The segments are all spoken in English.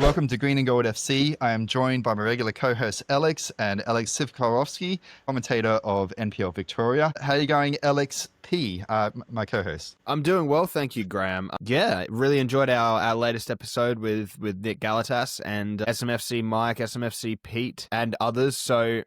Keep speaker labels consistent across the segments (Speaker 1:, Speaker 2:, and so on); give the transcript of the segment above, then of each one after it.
Speaker 1: welcome to Green and Gold FC. I am joined by my regular co-host Alex and Alex Sivkarovski, commentator of NPL Victoria. How are you going, Alex P, my co-host?
Speaker 2: I'm doing well, thank you, Graham. Yeah, really enjoyed our latest episode with Nick Galatas and SMFC Mike, SMFC Pete, and others. So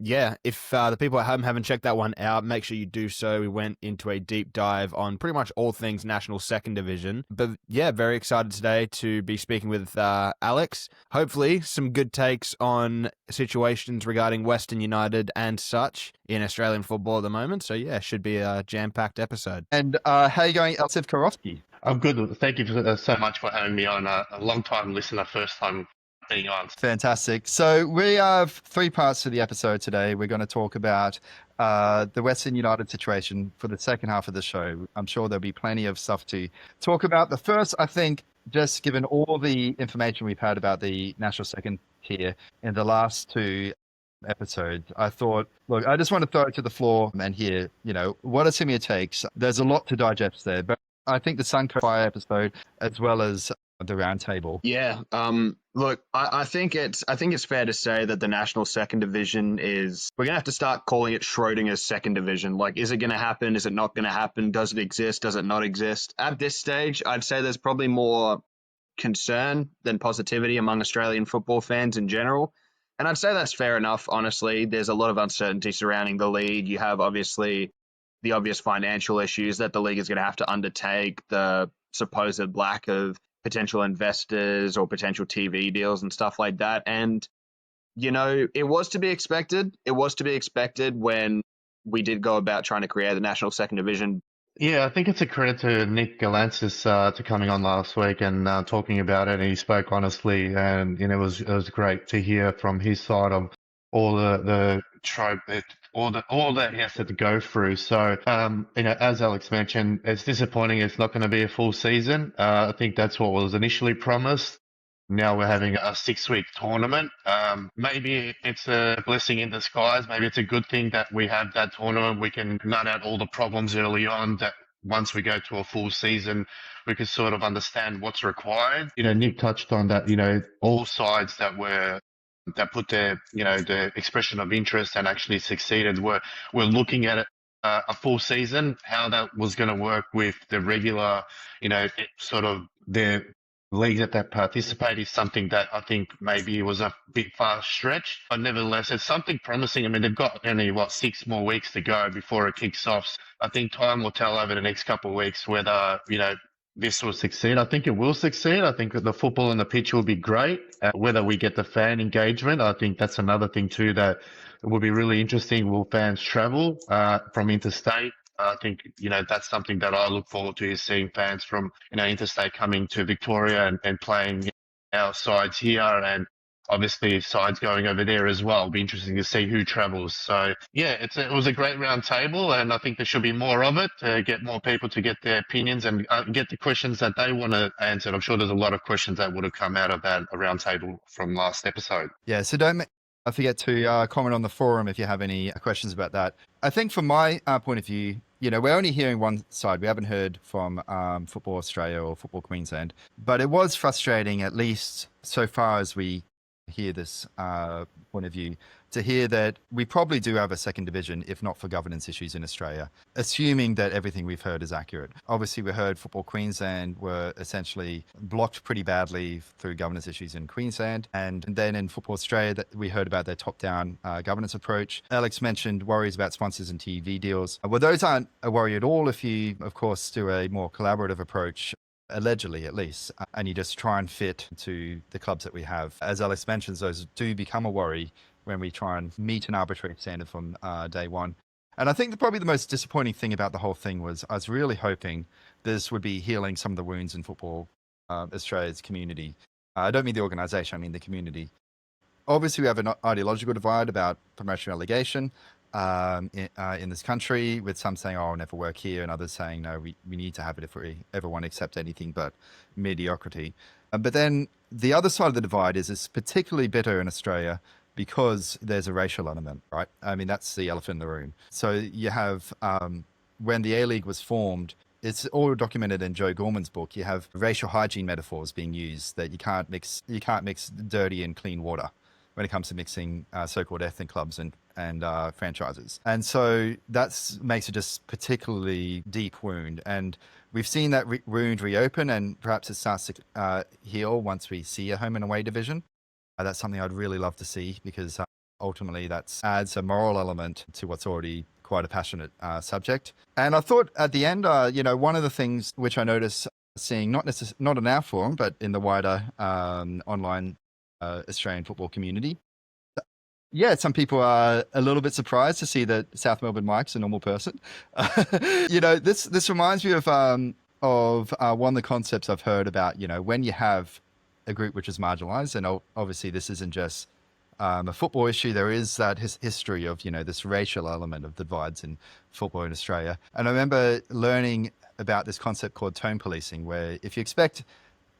Speaker 2: yeah, if the people at home haven't checked that one out, make sure you do so. We went into a deep dive on pretty much all things National Second Division. But yeah, very excited today to be speaking with Alex. Hopefully some good takes on situations regarding Western United and such in Australian football at the moment. So yeah, should be a jam-packed episode.
Speaker 1: And how are you going, Alex Sivkarovski?
Speaker 3: I'm good. Thank you so much for having me on. A long-time listener, first time being on.
Speaker 1: Fantastic. So we have three parts to the episode today. We're going to talk about the Western United situation for the second half of the show. I'm sure there'll be plenty of stuff to talk about. The first, I think, just given all the information we've had about the National Second Tier in the last two episodes, I thought, look, I just want to throw it to the floor and hear, what are some of your takes? There's a lot to digest there, but I think the Sunco Fire episode, as well as the roundtable.
Speaker 4: Yeah. Look, I think it's fair to say that the National Second Division we're going to have to start calling it Schrodinger's Second Division. Like, is it going to happen? Is it not going to happen? Does it exist? Does it not exist? At this stage, I'd say there's probably more concern than positivity among Australian football fans in general. And I'd say that's fair enough, honestly. There's a lot of uncertainty surrounding the league. You have obviously the obvious financial issues that the league is going to have to undertake, the supposed lack of potential investors or potential TV deals and stuff like that. And, it was to be expected. It was to be expected when we did go about trying to create the National Second Division.
Speaker 3: Yeah, I think it's a credit to Nick Galatas to coming on last week and talking about it. And he spoke honestly, and it was great to hear from his side of all the trope, all that he has to go through. So, as Alex mentioned, it's disappointing. It's not going to be a full season. I think that's what was initially promised. Now we're having a 6-week tournament. Maybe it's a blessing in disguise. Maybe it's a good thing that we have that tournament. We can nut out all the problems early on, that once we go to a full season, we can sort of understand what's required. Nick touched on that, all sides that put their, the expression of interest and actually succeeded. We're looking at it, a full season, how that was going to work with the regular, sort of their leagues that participate is something that I think maybe was a bit far stretched, but nevertheless, it's something promising. I mean, they've got only 6 more weeks to go before it kicks off. I think time will tell over the next couple of weeks whether, this will succeed. I think it will succeed. I think that the football on the pitch will be great. Whether we get the fan engagement, I think that's another thing too that will be really interesting. Will fans travel from interstate? I think, that's something that I look forward to, is seeing fans from, interstate coming to Victoria and playing our sides here, and obviously sides going over there as well. It'll be interesting to see who travels. So yeah, it was a great round table, and I think there should be more of it to get more people to get their opinions and get the questions that they want to answer. I'm sure there's a lot of questions that would have come out of that round table from last episode.
Speaker 1: Yeah, so don't forget to comment on the forum if you have any questions about that. I think from my point of view, we're only hearing one side. We haven't heard from Football Australia or Football Queensland, but it was frustrating, at least so far as we hear this point of view, to hear that we probably do have a second division, if not for governance issues in Australia, assuming that everything we've heard is accurate. Obviously, we heard Football Queensland were essentially blocked pretty badly through governance issues in Queensland. And then in Football Australia, that we heard about their top-down governance approach. Alex mentioned worries about sponsors and TV deals. Well, those aren't a worry at all if you, of course, do a more collaborative approach, allegedly at least, and you just try and fit to the clubs that we have. As Alex mentions, those do become a worry when we try and meet an arbitrary standard from day one. And I think probably the most disappointing thing about the whole thing was I was really hoping this would be healing some of the wounds in Football Australia's community. I don't mean the organisation, I mean the community. Obviously, we have an ideological divide about promotion relegation in this country, with some saying, oh, I'll never work here, and others saying, no, we need to have it if we ever want to accept anything but mediocrity. But then the other side of the divide is particularly bitter in Australia because there's a racial element, right? I mean, that's the elephant in the room. So you have, when the A-League was formed, it's all documented in Joe Gorman's book. You have racial hygiene metaphors being used that you can't mix dirty and clean water when it comes to mixing so-called ethnic clubs and franchises. And so that makes it just particularly deep wound. And we've seen that wound reopen, and perhaps it starts to heal once we see a home and away division. That's something I'd really love to see, because ultimately that adds a moral element to what's already quite a passionate subject. And I thought at the end, one of the things which I noticed seeing, not in our forum, but in the wider online Australian football community, yeah, some people are a little bit surprised to see that South Melbourne Mike's a normal person. This reminds me of one of the concepts I've heard about, when you have a group which is marginalized, and obviously this isn't just a football issue. There is that history of, this racial element of divides in football in Australia. And I remember learning about this concept called tone policing, where if you expect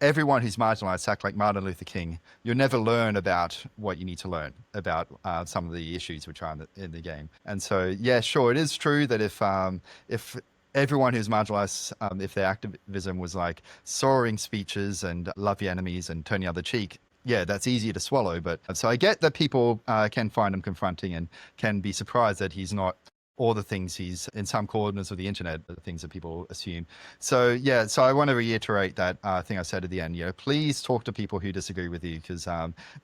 Speaker 1: everyone who's marginalized to act like Martin Luther King, you'll never learn about what you need to learn about some of the issues which are in the game. And so, yeah, sure, it is true that if everyone who's marginalized, if their activism was like soaring speeches and love your enemies and turn the other cheek, yeah, that's easier to swallow. But so I get that people can find him confronting and can be surprised that he's not all the things he's in some corners of the internet, the things that people assume. So, yeah, so I want to reiterate that thing I said at the end, please talk to people who disagree with you, because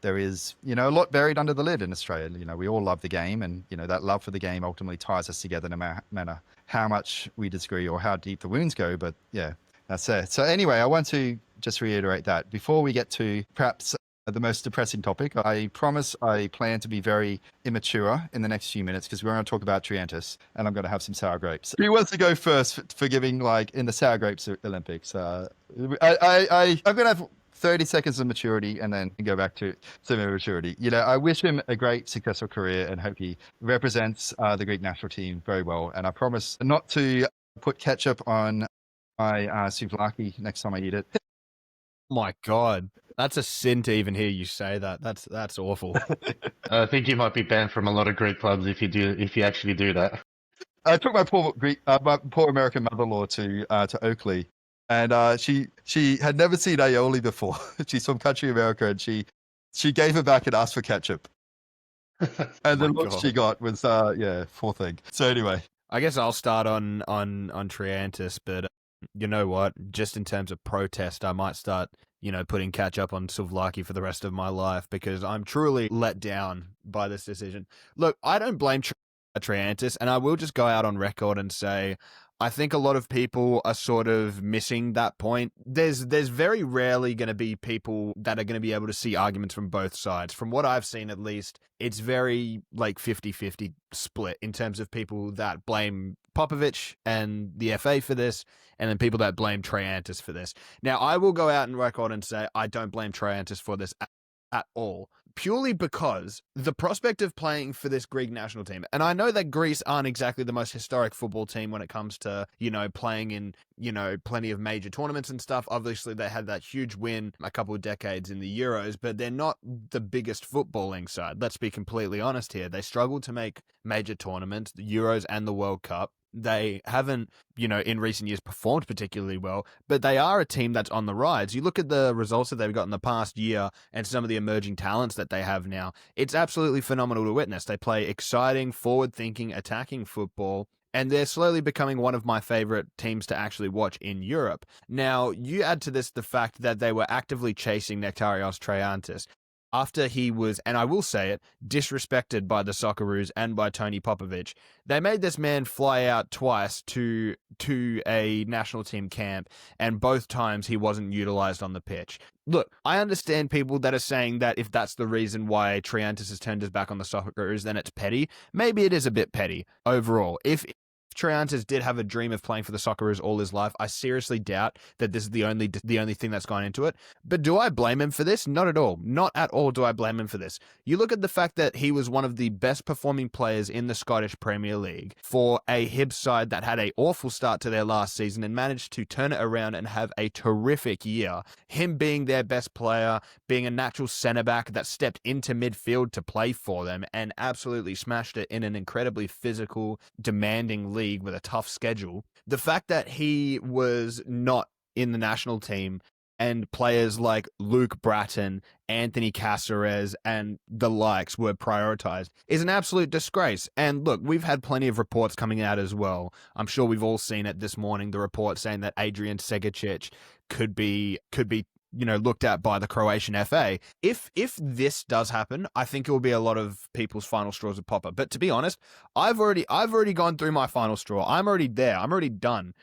Speaker 1: there is, a lot buried under the lid in Australia. We all love the game, and, that love for the game ultimately ties us together no matter how much we disagree or how deep the wounds go. But yeah, that's it. So anyway, I want to just reiterate that before we get to perhaps the most depressing topic. I promise I plan to be very immature in the next few minutes, because we're going to talk about Triantis, and I'm going to have some sour grapes. Who wants to go first for giving, in the sour grapes Olympics? I'm going to have 30 seconds of maturity and then go back to some immaturity. I wish him a great, successful career and hope he represents the Greek national team very well. And I promise not to put ketchup on my souvlaki next time I eat it.
Speaker 2: My God, that's a sin to even hear you say that. That's awful.
Speaker 3: I think you might be banned from a lot of Greek clubs if you actually do that.
Speaker 1: I took my poor American mother-in-law to Oakley, and she had never seen aioli before. She's from country America, and she gave it back and asked for ketchup. And the look she got was poor thing. So anyway,
Speaker 2: I guess I'll start on Triantis, but you know what? Just in terms of protest, I might start, putting ketchup on souvlaki for the rest of my life, because I'm truly let down by this decision. Look, I don't blame Triantis, and I will just go out on record and say, I think a lot of people are sort of missing that point. There's very rarely going to be people that are going to be able to see arguments from both sides. From what I've seen, at least, it's very 50-50 split in terms of people that blame Popovich and the FA for this, and then people that blame Triantis for this. Now, I will go out and record and say I don't blame Triantis for this at all, purely because the prospect of playing for this Greek national team, and I know that Greece aren't exactly the most historic football team when it comes to, playing in, plenty of major tournaments and stuff. Obviously, they had that huge win a couple of decades in the Euros, but they're not the biggest footballing side. Let's be completely honest here. They struggled to make major tournaments, the Euros and the World Cup. They haven't, in recent years performed particularly well, but they are a team that's on the rise. You look at the results that they've got in the past year and some of the emerging talents that they have now. It's absolutely phenomenal to witness. They play exciting, forward-thinking, attacking football, and they're slowly becoming one of my favorite teams to actually watch in Europe. Now, you add to this the fact that they were actively chasing Nektarios Triantis after he was, and I will say it, disrespected by the Socceroos and by Tony Popovich. They made this man fly out twice to a national team camp, and both times he wasn't utilized on the pitch. Look, I understand people that are saying that if that's the reason why Triantis has turned his back on the Socceroos, then it's petty. Maybe it is a bit petty overall. If Triantis did have a dream of playing for the Socceroos all his life, I seriously doubt that this is the only thing that's gone into it. But do I blame him for this? Not at all. Not at all do I blame him for this. You look at the fact that he was one of the best performing players in the Scottish Premier League for a Hibs side that had an awful start to their last season and managed to turn it around and have a terrific year. Him being their best player, being a natural centre-back that stepped into midfield to play for them and absolutely smashed it in an incredibly physical, demanding league. league with a tough schedule. The fact that he was not in the national team and players like Luke Bratton, Anthony Caceres, and the likes were prioritized is an absolute disgrace. And look, we've had plenty of reports coming out as well. I'm sure we've all seen it this morning, the report saying that Adrian Segacic could be looked at by the Croatian FA. If this does happen, I think it will be a lot of people's final straws of Popper. But to be honest, I've already gone through my final straw. I'm already there. I'm already done.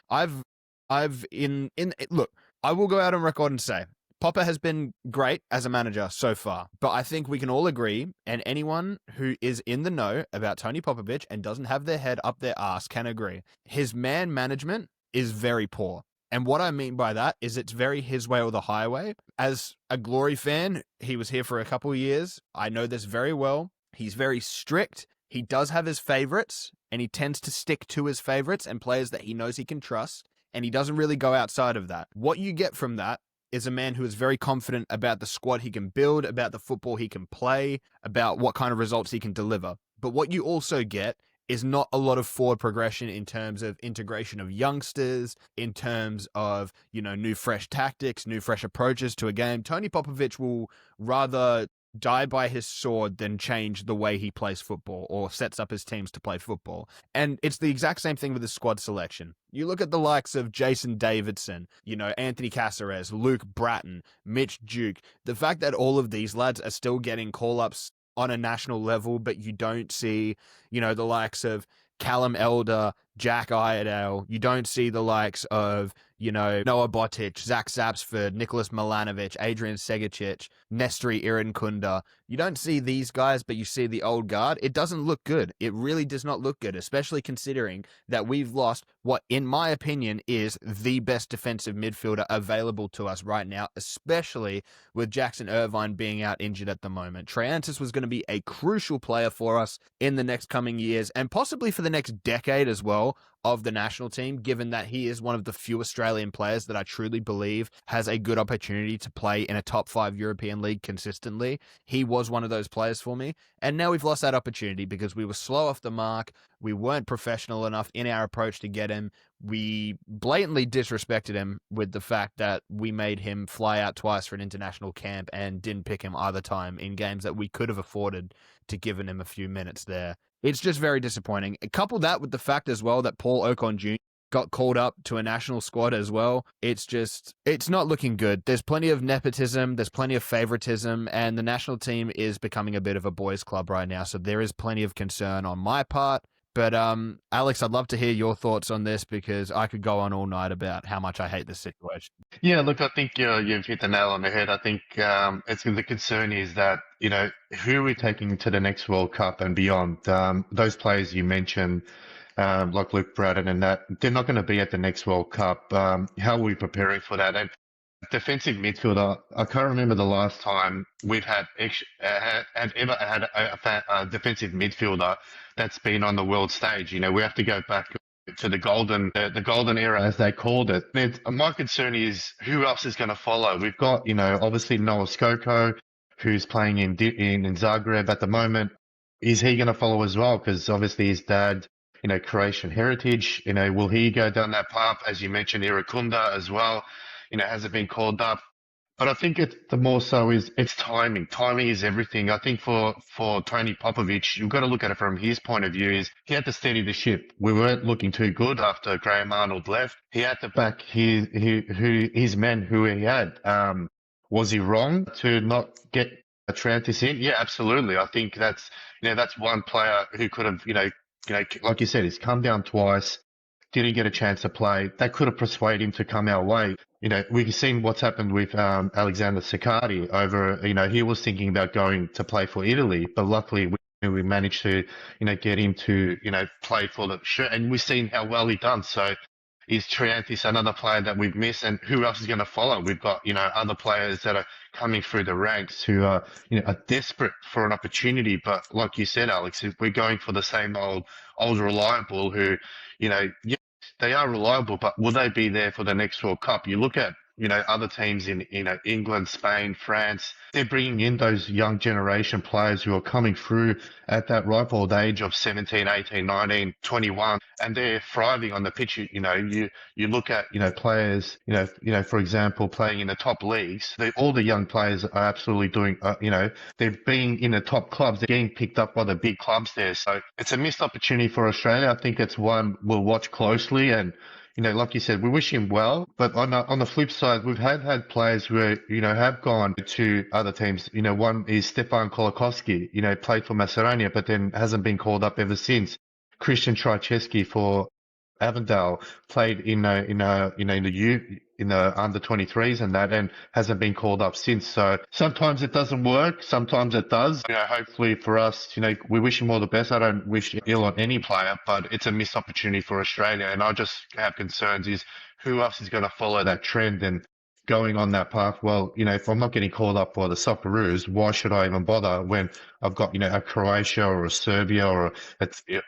Speaker 2: Look, I will go out on record and say Popper has been great as a manager so far, but I think we can all agree, and anyone who is in the know about Tony Popovic and doesn't have their head up their ass can agree. His man management is very poor. And what I mean by that is it's very his way or the highway. As a Glory fan, he was here for a couple of years. I know this very well. He's very strict. He does have his favorites, and he tends to stick to his favorites and players that he knows he can trust, and he doesn't really go outside of that. What you get from that is a man who is very confident about the squad he can build, about the football he can play, about what kind of results he can deliver. But what you also get is not a lot of forward progression in terms of integration of youngsters, in terms of, new fresh tactics, new fresh approaches to a game. Tony Popovic will rather die by his sword than change the way he plays football or sets up his teams to play football. And it's the exact same thing with the squad selection. You look at the likes of Jason Davidson, Anthony Caceres, Luke Bratton, Mitch Duke. The fact that all of these lads are still getting call-ups on a national level, but you don't see, the likes of Callum Elder, Jack Iredale. You don't see the likes of, Noah Botic, Zach Sapsford, Nicholas Milanovic, Adrian Segacic, Nestri Irankunda. You don't see these guys, but you see the old guard. It doesn't look good. It really does not look good, especially considering that we've lost what, in my opinion, is the best defensive midfielder available to us right now, especially with Jackson Irvine being out injured at the moment. Triantis was going to be a crucial player for us in the next coming years and possibly for the next decade as well of the national team, given that he is one of the few Australian players that I truly believe has a good opportunity to play in a top 5 European league consistently. He was one of those players for me. And now we've lost that opportunity because we were slow off the mark. We weren't professional enough in our approach to get him. We blatantly disrespected him with the fact that we made him fly out twice for an international camp and didn't pick him either time in games that we could have afforded to given him a few minutes there. It's just very disappointing. Couple that with the fact as well that Paul Ocon Jr. got called up to a national squad as well. It's not looking good. There's plenty of nepotism, there's plenty of favoritism, and the national team is becoming a bit of a boys' club right now. So there is plenty of concern on my part. But Alex, I'd love to hear your thoughts on this because I could go on all night about how much I hate this situation.
Speaker 3: Yeah, look, I think you've hit the nail on the head. I think the concern is that, who are we taking to the next World Cup and beyond? Those players you mentioned, like Luke Bratton and that, they're not going to be at the next World Cup. How are we preparing for that? And defensive midfielder, I can't remember the last time we've had a defensive midfielder that's been on the world stage. We have to go back to the golden era, as they called it. My concern is who else is going to follow. We've got, obviously Noah Skoko, who's playing in Zagreb at the moment. Is he going to follow as well? Because obviously his dad, Croatian heritage. Will he go down that path? As you mentioned, Irakunda as well. Hasn't been called up. But I think the more so is it's timing. Timing is everything. I think for Tony Popovic, you've got to look at it from his point of view. Is he had to steady the ship. We weren't looking too good after Graham Arnold left. He had to back his men who he had. Was he wrong to not get a Triantis in? Yeah, absolutely. I think that's one player who could have like you said, he's come down twice. Didn't get a chance to play. That could have persuaded him to come our way. We've seen what's happened with Alexander Sivkarovski over, he was thinking about going to play for Italy, but luckily we managed to, get him to, play for the shirt. And we've seen how well he done. So is Triantis another player that we've missed? And who else is going to follow? We've got, other players that are coming through the ranks who are, are desperate for an opportunity. But like you said, Alex, if we're going for the same old reliable who, they are reliable, but will they be there for the next World Cup? You look at, other teams in, England, Spain, France, they're bringing in those young generation players who are coming through at that ripe old age of 17, 18, 19, 21, and they're thriving on the pitch. You look at, players, for example, playing in the top leagues, all the young players are absolutely doing, they're being in the top clubs, they're getting picked up by the big clubs there. So it's a missed opportunity for Australia. I think it's one we'll watch closely. And like you said, we wish him well. But on the flip side, we've had players who have gone to other teams. One is Stefan Kolakowski. Played for Macedonia, but then hasn't been called up ever since. Christian Triantis for Avondale played in the under 23s and that, and hasn't been called up since. So sometimes it doesn't work, sometimes it does. Hopefully for us, we wish him all the best. I don't wish ill on any player, but it's a missed opportunity for Australia. And I just have concerns is who else is going to follow that trend and going on that path. Well, if I'm not getting called up for the Socceroos, why should I even bother when I've got, a Croatia or a Serbia or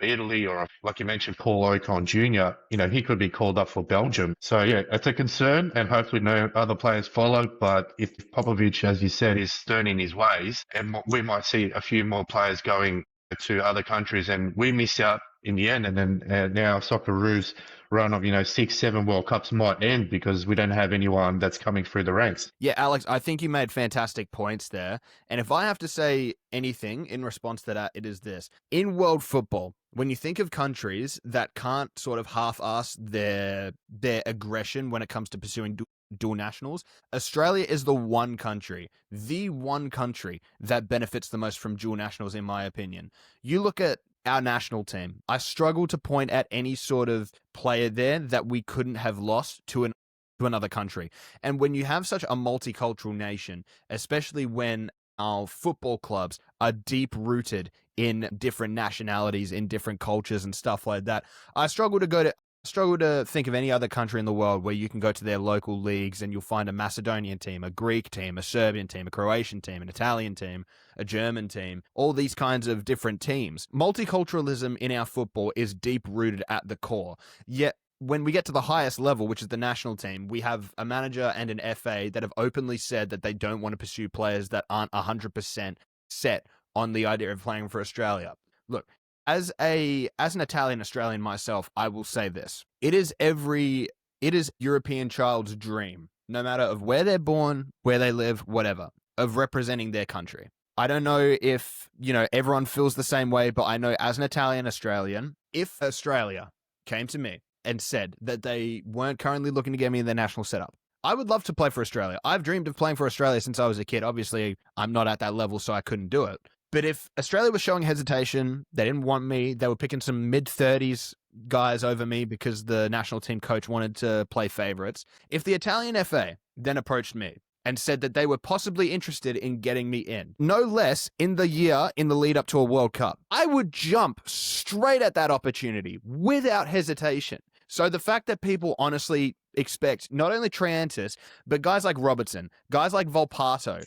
Speaker 3: Italy or, like you mentioned, Paul Ocon Jr., he could be called up for Belgium. So, yeah, it's a concern and hopefully no other players follow. But if Popovic, as you said, is stern in his ways, and we might see a few more players going to other countries and we miss out in the end. And then now Socceroos run of 6-7 World Cups might end because we don't have anyone that's coming through the ranks.
Speaker 2: Yeah, Alex, I think you made fantastic points there. And if I have to say anything in response to that, it is this. In world football, when you think of countries that can't sort of half-ass their aggression when it comes to pursuing dual nationals, Australia is the one country that benefits the most from dual nationals, in my opinion. You look at our national team. I struggle to point at any sort of player there that we couldn't have lost to another country. And when you have such a multicultural nation, especially when our football clubs are deep rooted in different nationalities, in different cultures and stuff like that, I struggle to think of any other country in the world where you can go to their local leagues and you'll find a Macedonian team, a Greek team, a Serbian team, a Croatian team, an Italian team, a German team, all these kinds of different teams. Multiculturalism in our football is deep rooted at the core. Yet when we get to the highest level, which is the national team, we have a manager and an FA that have openly said that they don't want to pursue players that aren't 100% set on the idea of playing for Australia. Look, as an Italian Australian myself, I will say this. It is European child's dream, no matter of where they're born, where they live, whatever, of representing their country. I don't know if, everyone feels the same way, but I know as an Italian Australian, if Australia came to me and said that they weren't currently looking to get me in their national setup, I would love to play for Australia. I've dreamed of playing for Australia since I was a kid. Obviously, I'm not at that level, so I couldn't do it. But if Australia was showing hesitation, they didn't want me, they were picking some mid-30s guys over me because the national team coach wanted to play favourites. If the Italian FA then approached me and said that they were possibly interested in getting me in, no less in the lead up to a World Cup, I would jump straight at that opportunity without hesitation. So the fact that people honestly expect not only Triantis, but guys like Robertson, guys like Volpato,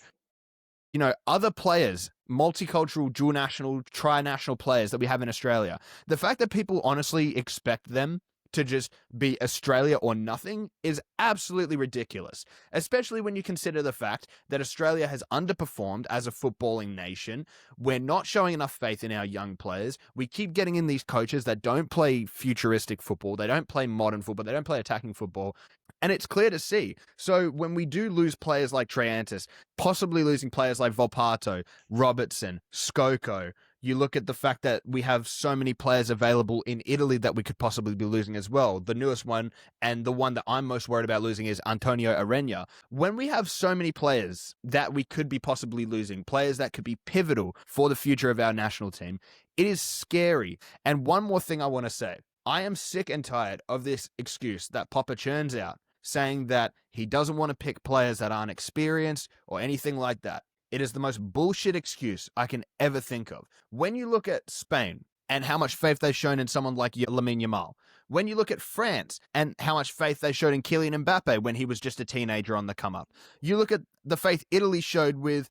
Speaker 2: other players, multicultural, dual national, tri-national players that we have in Australia, the fact that people honestly expect them to just be Australia or nothing is absolutely ridiculous, especially when you consider the fact that Australia has underperformed as a footballing nation. We're not showing enough faith in our young players. We keep getting in these coaches that don't play futuristic football. They don't play modern football. They don't play attacking football. And it's clear to see. So when we do lose players like Triantis, possibly losing players like Volpato, Robertson, Skoko, you look at the fact that we have so many players available in Italy that we could possibly be losing as well. The newest one, and the one that I'm most worried about losing, is Antonio Arena. When we have so many players that we could be possibly losing, players that could be pivotal for the future of our national team, it is scary. And one more thing I want to say. I am sick and tired of this excuse that Popper churns out, saying that he doesn't want to pick players that aren't experienced or anything like that. It is the most bullshit excuse I can ever think of. When you look at Spain and how much faith they've shown in someone like Lamine Yamal, when you look at France and how much faith they showed in Kylian Mbappe when he was just a teenager on the come up, you look at the faith Italy showed with,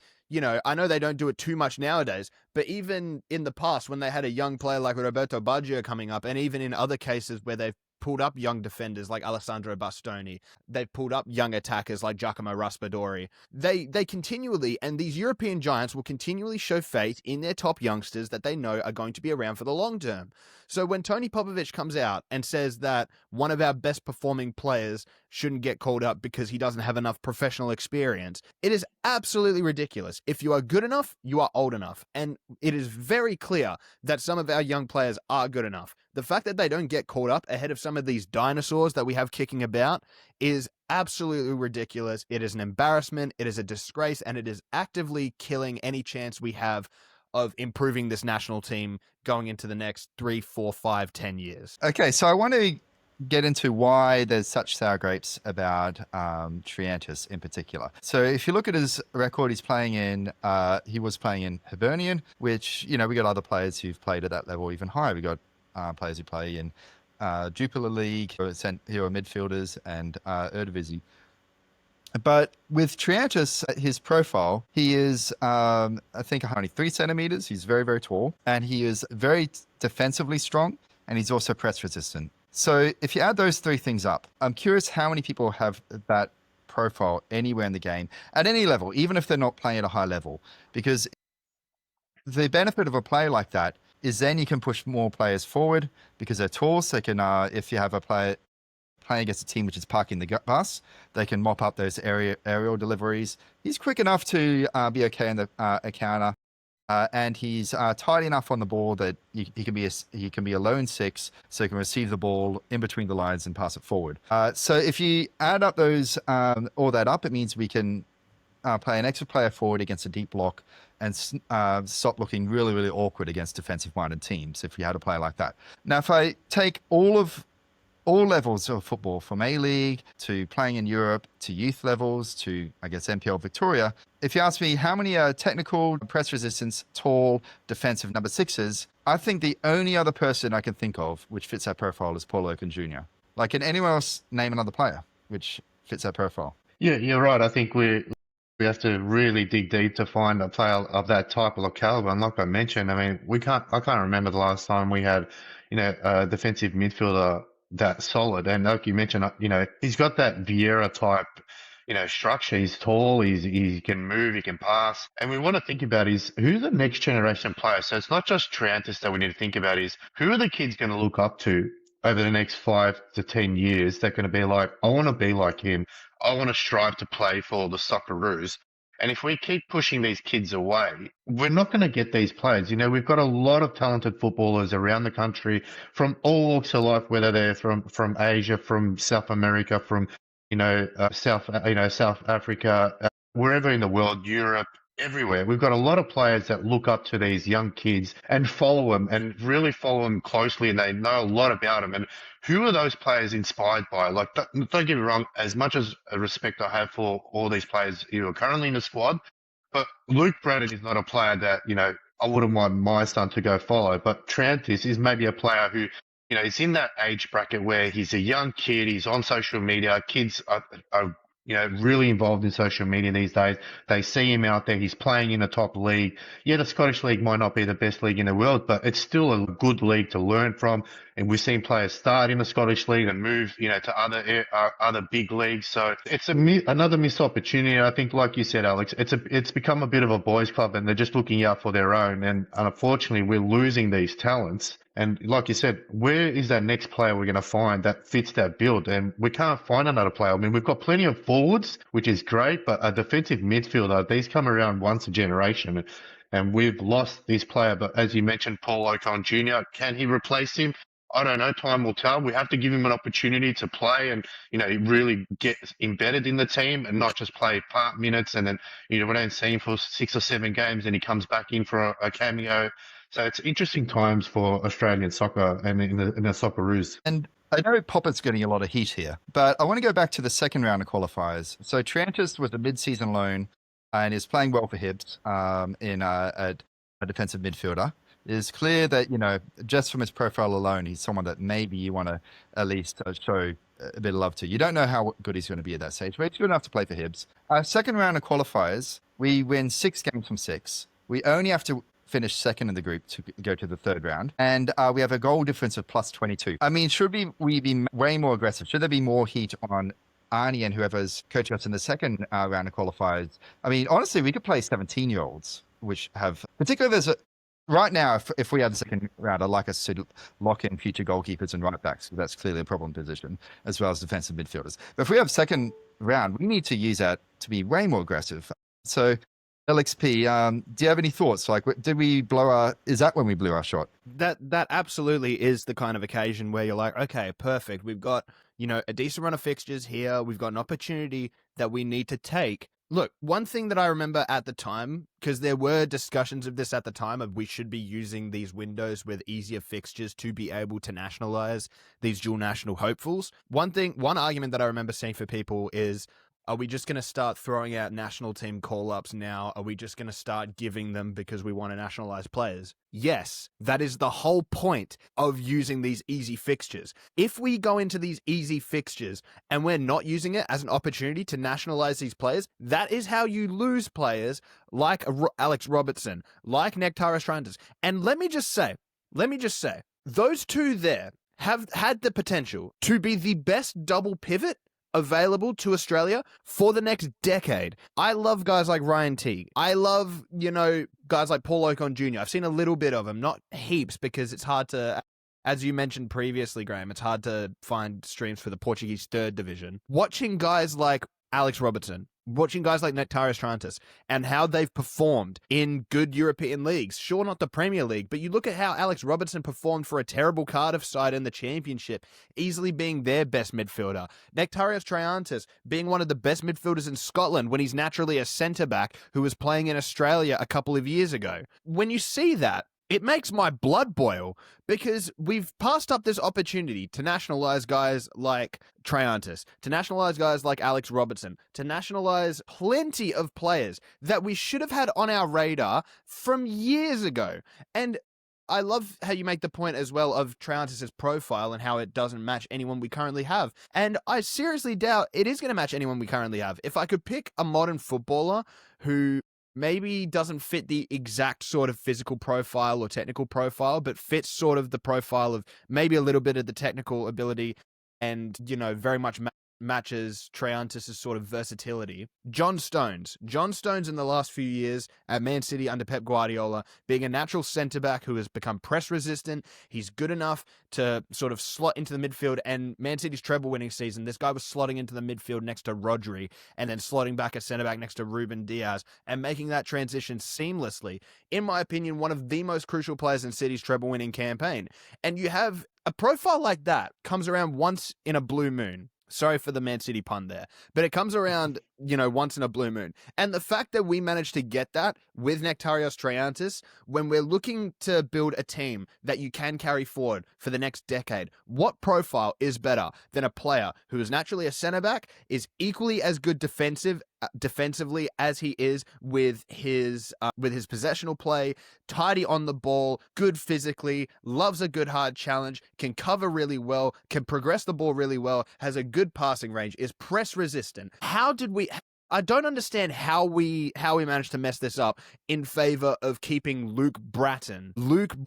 Speaker 2: I know they don't do it too much nowadays, but even in the past when they had a young player like Roberto Baggio coming up, and even in other cases where they've pulled up young defenders like Alessandro Bastoni. They've pulled up young attackers like Giacomo Raspadori. They continually, and these European giants will continually show faith in their top youngsters that they know are going to be around for the long term. So when Tony Popovich comes out and says that one of our best performing players shouldn't get called up because he doesn't have enough professional experience, it is absolutely ridiculous. If you are good enough, you are old enough. And it is very clear that some of our young players are good enough. The fact that they don't get called up ahead of some of these dinosaurs that we have kicking about is absolutely ridiculous. It is an embarrassment, it is a disgrace, and it is actively killing any chance we have of improving this national team going into the next 3, 4, 5, 10 years.
Speaker 1: Okay, so I want to get into why there's such sour grapes about Triantis in particular. So if you look at his record, he was playing in Hibernian, which, we got other players who've played at that level even higher. We got players who play in Jupiler League, who are midfielders, and Eredivisie. But with Triantis, his profile, he is, I think, 103 centimeters. He's very, very tall, and he is very defensively strong, and he's also press resistant. So if you add those three things up, I'm curious how many people have that profile anywhere in the game at any level, even if they're not playing at a high level, because the benefit of a player like that is then you can push more players forward because they're tall. So they can, if you have a player playing against a team which is parking the bus, they can mop up those aerial deliveries. He's quick enough to be okay in the counter, and he's tidy enough on the ball that he can be a lone six, so he can receive the ball in between the lines and pass it forward. So if you add up those all that up, it means we can play an extra player forward against a deep block and stop looking really, really awkward against defensive-minded teams if we had a player like that. Now, if I take all levels of football, from A-League to playing in Europe to youth levels to, I guess, NPL Victoria, if you ask me how many technical, press resistance, tall, defensive number sixes, I think the only other person I can think of which fits that profile is Paul Oaken Jr. Like, can anyone else name another player which fits that profile?
Speaker 3: Yeah, you're right. I think we have to really dig deep to find a player of that type of caliber. And like I mentioned, I mean, I can't remember the last time we had, a defensive midfielder that solid. And like you mentioned, he's got that Vieira type, structure. He's tall, he can move, he can pass. And we want to think about who's the next generation player. So it's not just Triantis that we need to think about, is who are the kids going to look up to over the next 5 to 10 years? They're going to be like, I want to be like him. I want to strive to play for the Socceroos. And if we keep pushing these kids away, we're not going to get these players. We've got a lot of talented footballers around the country from all walks of life, whether they're from Asia, from South America, from South Africa, wherever in the world, Europe, everywhere. We've got a lot of players that look up to these young kids and follow them and really follow them closely, and they know a lot about them. And who are those players inspired by? Like, don't get me wrong, as much as a respect I have for all these players who are currently in the squad, but Luke Braden is not a player that, I wouldn't want my son to go follow. But Triantis is maybe a player who, is in that age bracket where he's a young kid, he's on social media. Kids are really involved in social media these days. They see him out there. He's playing in the top league. Yeah, the Scottish League might not be the best league in the world, but it's still a good league to learn from. And we've seen players start in the Scottish League and move, to other big leagues. So it's another missed opportunity. I think, like you said, Alex, it's become a bit of a boys' club, and they're just looking out for their own. And unfortunately, we're losing these talents. And like you said, where is that next player we're going to find that fits that build? And we can't find another player. I mean, we've got plenty of forwards, which is great, but a defensive midfielder, these come around once a generation. And we've lost this player. But as you mentioned, Paul Ocon Jr., can he replace him? I don't know. Time will tell. We have to give him an opportunity to play and, really get embedded in the team and not just play part minutes. And then, we don't see him for 6 or 7 games and he comes back in for a cameo. So it's interesting times for Australian soccer and in the Socceroos.
Speaker 1: And I know Popper's getting a lot of heat here, but I want to go back to the second round of qualifiers. So Triantis was a mid-season loan and is playing well for Hibs in a defensive midfielder. It is clear that, just from his profile alone, he's someone that maybe you want to at least show a bit of love to. You don't know how good he's going to be at that stage, but he's good enough to play for Hibs. Second round of qualifiers, we win 6 games from 6. We only have to finished second in the group to go to the third round. And we have a goal difference of plus 22. I mean, should we be way more aggressive? Should there be more heat on Arnie and whoever's coaching us in the second round of qualifiers? I mean, honestly, we could play 17-year-olds, which have, particularly right now, if we had the second round, I'd like us to lock in future goalkeepers and right backs, because that's clearly a problem position, as well as defensive midfielders. But if we have second round, we need to use that to be way more aggressive. So, LXP, do you have any thoughts? Like, is that when we blew our shot?
Speaker 2: That absolutely is the kind of occasion where you're like, okay, perfect. We've got, a decent run of fixtures here. We've got an opportunity that we need to take. Look, one thing that I remember at the time, because there were discussions of this at the time, of we should be using these windows with easier fixtures to be able to nationalize these dual national hopefuls. One argument that I remember seeing for people is, are we just going to start throwing out national team call-ups now? Are we just going to start giving them because we want to nationalize players? Yes, that is the whole point of using these easy fixtures. If we go into these easy fixtures and we're not using it as an opportunity to nationalize these players, that is how you lose players like Alex Robertson, like Nektaris Triantis. And let me just say, those two there have had the potential to be the best double pivot available to Australia for the next decade. I love guys like Ryan Teague. I love, guys like Paul Ocon Jr. I've seen a little bit of him, not heaps, because it's hard to, as you mentioned previously, Graham, it's hard to find streams for the Portuguese third division. Watching guys like Alex Robertson, watching guys like Nektaris Triantis, and how they've performed in good European leagues. Sure, not the Premier League, but you look at how Alex Robertson performed for a terrible Cardiff side in the Championship, easily being their best midfielder. Nektaris Triantis being one of the best midfielders in Scotland when he's naturally a centre-back who was playing in Australia a couple of years ago. When you see that, it makes my blood boil, because we've passed up this opportunity to nationalize guys like Triantis, to nationalize guys like Alex Robertson, to nationalize plenty of players that we should have had on our radar from years ago. And I love how you make the point as well of Triantis' profile and how it doesn't match anyone we currently have. And I seriously doubt it is going to match anyone we currently have. If I could pick a modern footballer who maybe doesn't fit the exact sort of physical profile or technical profile, but fits sort of the profile of maybe a little bit of the technical ability and, very much matches Triantis' sort of versatility. John Stones. John Stones in the last few years at Man City under Pep Guardiola, being a natural centre-back who has become press-resistant. He's good enough to sort of slot into the midfield, and Man City's treble-winning season, this guy was slotting into the midfield next to Rodri, and then slotting back a centre-back next to Ruben Diaz, and making that transition seamlessly. In my opinion, one of the most crucial players in City's treble-winning campaign. And you have a profile like that comes around once in a blue moon. Sorry for the Man City pun there, but it comes around, once in a blue moon. And the fact that we managed to get that with Nektaris Triantis, when we're looking to build a team that you can carry forward for the next decade, what profile is better than a player who is naturally a centre-back, is equally as good defensively as he is with his possessional play, tidy on the ball, good physically, loves a good hard challenge, can cover really well, can progress the ball really well, has a good passing range, is press resistant. I don't understand how we managed to mess this up in favor of keeping Luke Bratton.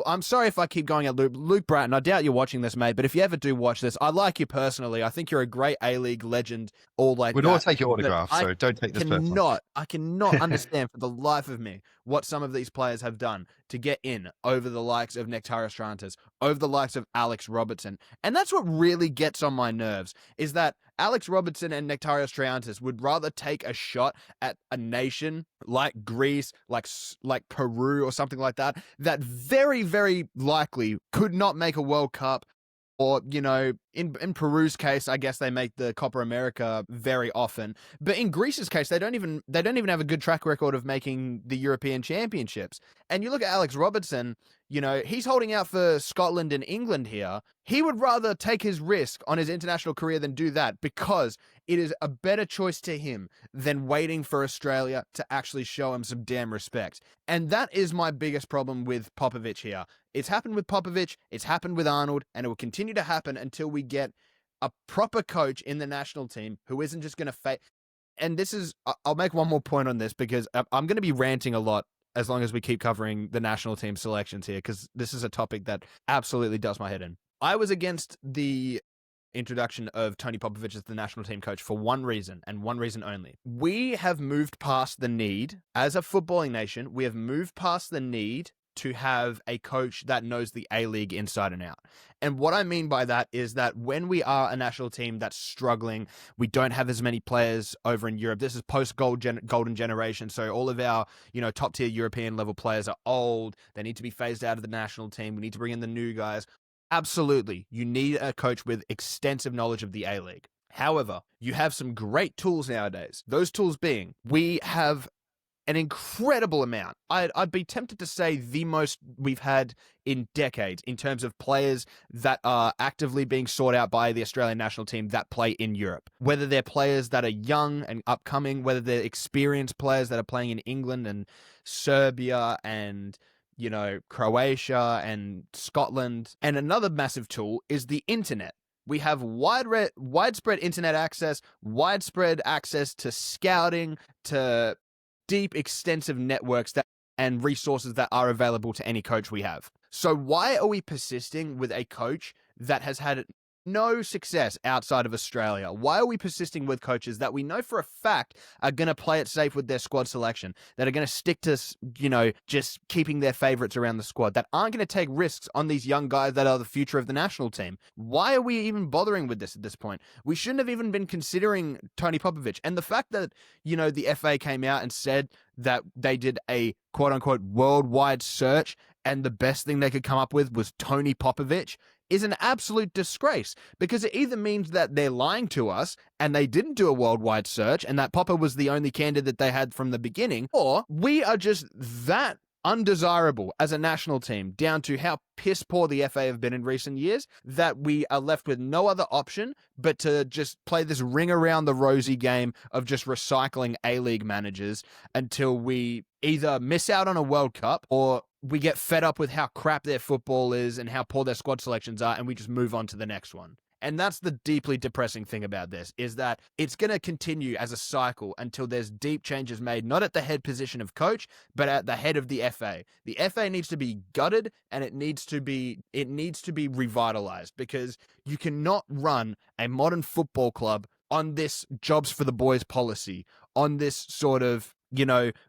Speaker 2: I'm sorry if I keep going at Luke Bratton. I doubt you're watching this, mate, but if you ever do watch this, I like you personally. I think you're a great A-League legend, all like
Speaker 1: We'd
Speaker 2: that.
Speaker 1: all take your autograph, so don't take this personally.
Speaker 2: I cannot understand for the life of me what some of these players have done to get in over the likes of Nektaris Triantis, over the likes of Alex Robertson. And that's what really gets on my nerves, is that Alex Robertson and Nektaris Triantis would rather take a shot at a nation like Greece, like Peru or something like that, that very, very likely could not make a World Cup. Or, in Peru's case, I guess they make the Copa America very often. But in Greece's case, they don't even have a good track record of making the European Championships. And you look at Alex Robertson, he's holding out for Scotland and England here. He would rather take his risk on his international career than do that, because it is a better choice to him than waiting for Australia to actually show him some damn respect. And that is my biggest problem with Popovic here. It's happened with Popovic, it's happened with Arnold, and it will continue to happen until we get a proper coach in the national team who isn't just going to and this is, I'll make one more point on this, because I'm going to be ranting a lot as long as we keep covering the national team selections here, because this is a topic that absolutely does my head in. I was against the introduction of Tony Popovich as the national team coach for one reason, and one reason only. We have moved past the need, as a footballing nation, we have moved past the need to have a coach that knows the A-League inside and out. And what I mean by that is that when we are a national team that's struggling, we don't have as many players over in Europe. This is post-golden generation, so all of our, top-tier European level players are old. They need to be phased out of the national team. We need to bring in the new guys. Absolutely, you need a coach with extensive knowledge of the A-League. However, you have some great tools nowadays. Those tools being, we have an incredible amount. I'd be tempted to say the most we've had in decades in terms of players that are actively being sought out by the Australian national team that play in Europe. Whether they're players that are young and upcoming, whether they're experienced players that are playing in England and Serbia and Croatia and Scotland. And another massive tool is the internet. We have widespread internet access, widespread access to scouting, to deep, extensive networks and resources that are available to any coach we have. So why are we persisting with a coach that has had no success outside of Australia? Why are we persisting with coaches that we know for a fact are going to play it safe with their squad selection, that are going to stick to, just keeping their favorites around the squad, that aren't going to take risks on these young guys that are the future of the national team? Why are we even bothering with this at this point? We shouldn't have even been considering Tony Popovich. And the fact that, the FA came out and said that they did a quote-unquote worldwide search and the best thing they could come up with was Tony Popovich is an absolute disgrace, because it either means that they're lying to us and they didn't do a worldwide search and that Popper was the only candidate they had from the beginning, or we are just that undesirable as a national team, down to how piss poor the FA have been in recent years, that we are left with no other option but to just play this ring around the rosy game of just recycling A-League managers until we either miss out on a World Cup or we get fed up with how crap their football is and how poor their squad selections are, and we just move on to the next one. And that's the deeply depressing thing about this, is that it's going to continue as a cycle until there's deep changes made, not at the head position of coach, but at the head of the FA. The FA needs to be gutted, and it needs to be revitalized, because you cannot run a modern football club on this jobs for the boys policy, on this sort of,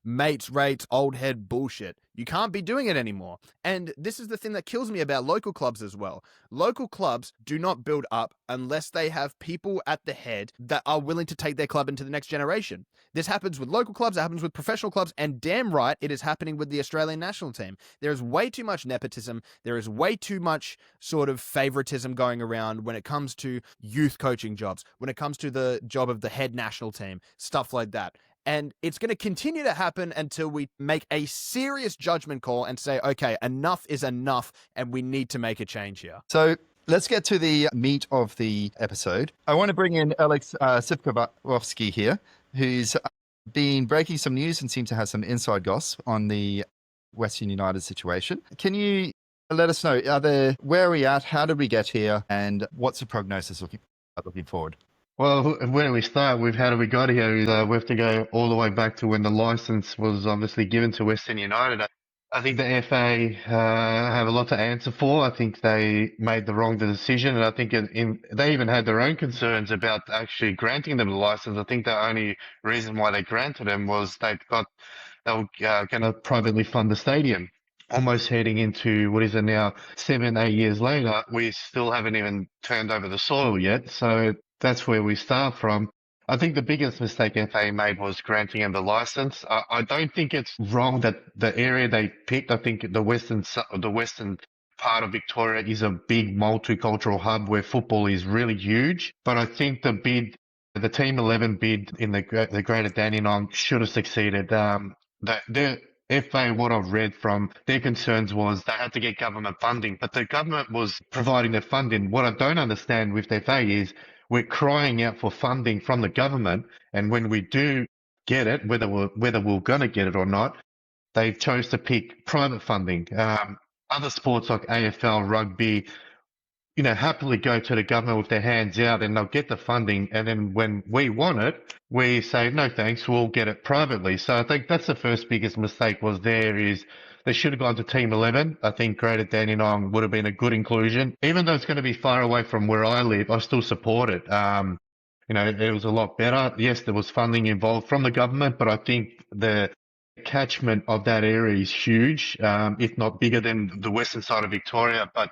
Speaker 2: mates rates, old head bullshit. You can't be doing it anymore. And this is the thing that kills me about local clubs as well. Local clubs do not build up unless they have people at the head that are willing to take their club into the next generation. This happens with local clubs, it happens with professional clubs, and damn right it is happening with the Australian national team. There is way too much nepotism. There is way too much sort of favoritism going around when it comes to youth coaching jobs, when it comes to the job of the head national team, stuff like that. And it's going to continue to happen until we make a serious judgment call and say, okay, enough is enough, and we need to make a change here.
Speaker 1: So let's get to the meat of the episode. I want to bring in Alex Sivkarovski here, who's been breaking some news and seems to have some inside goss on the Western United situation. Can you let us know, where are we at, how did we get here, and what's the prognosis looking forward?
Speaker 3: Well, where do we start with how do we got here? We have to go all the way back to when the license was obviously given to Western United. I think the FA have a lot to answer for. I think they made the wrong decision, and I think they even had their own concerns about actually granting them the license. I think the only reason why they granted them was they were going to privately fund the stadium. Almost heading into what is it now, 7-8 years later, we still haven't even turned over the soil yet. So that's where we start from. I think the biggest mistake FA made was granting him the license. I don't think it's wrong that the area they picked, I think the western part of Victoria is a big multicultural hub where football is really huge. But I think the Team 11 bid in the Greater Dandenong should have succeeded. The FA, what I've read from their concerns was they had to get government funding, but the government was providing the funding. What I don't understand with the FA is we're crying out for funding from the government, and when we do get it, whether we're going to get it or not, they chose to pick private funding. Other sports like AFL, rugby, happily go to the government with their hands out and they'll get the funding. And then when we want it, we say, no, thanks, we'll get it privately. So I think that's the first biggest mistake was there is they should have gone to Team 11. I think Greater Dandenong would have been a good inclusion. Even though it's going to be far away from where I live, I still support it. It was a lot better. Yes, there was funding involved from the government, but I think the catchment of that area is huge, if not bigger than the western side of Victoria. But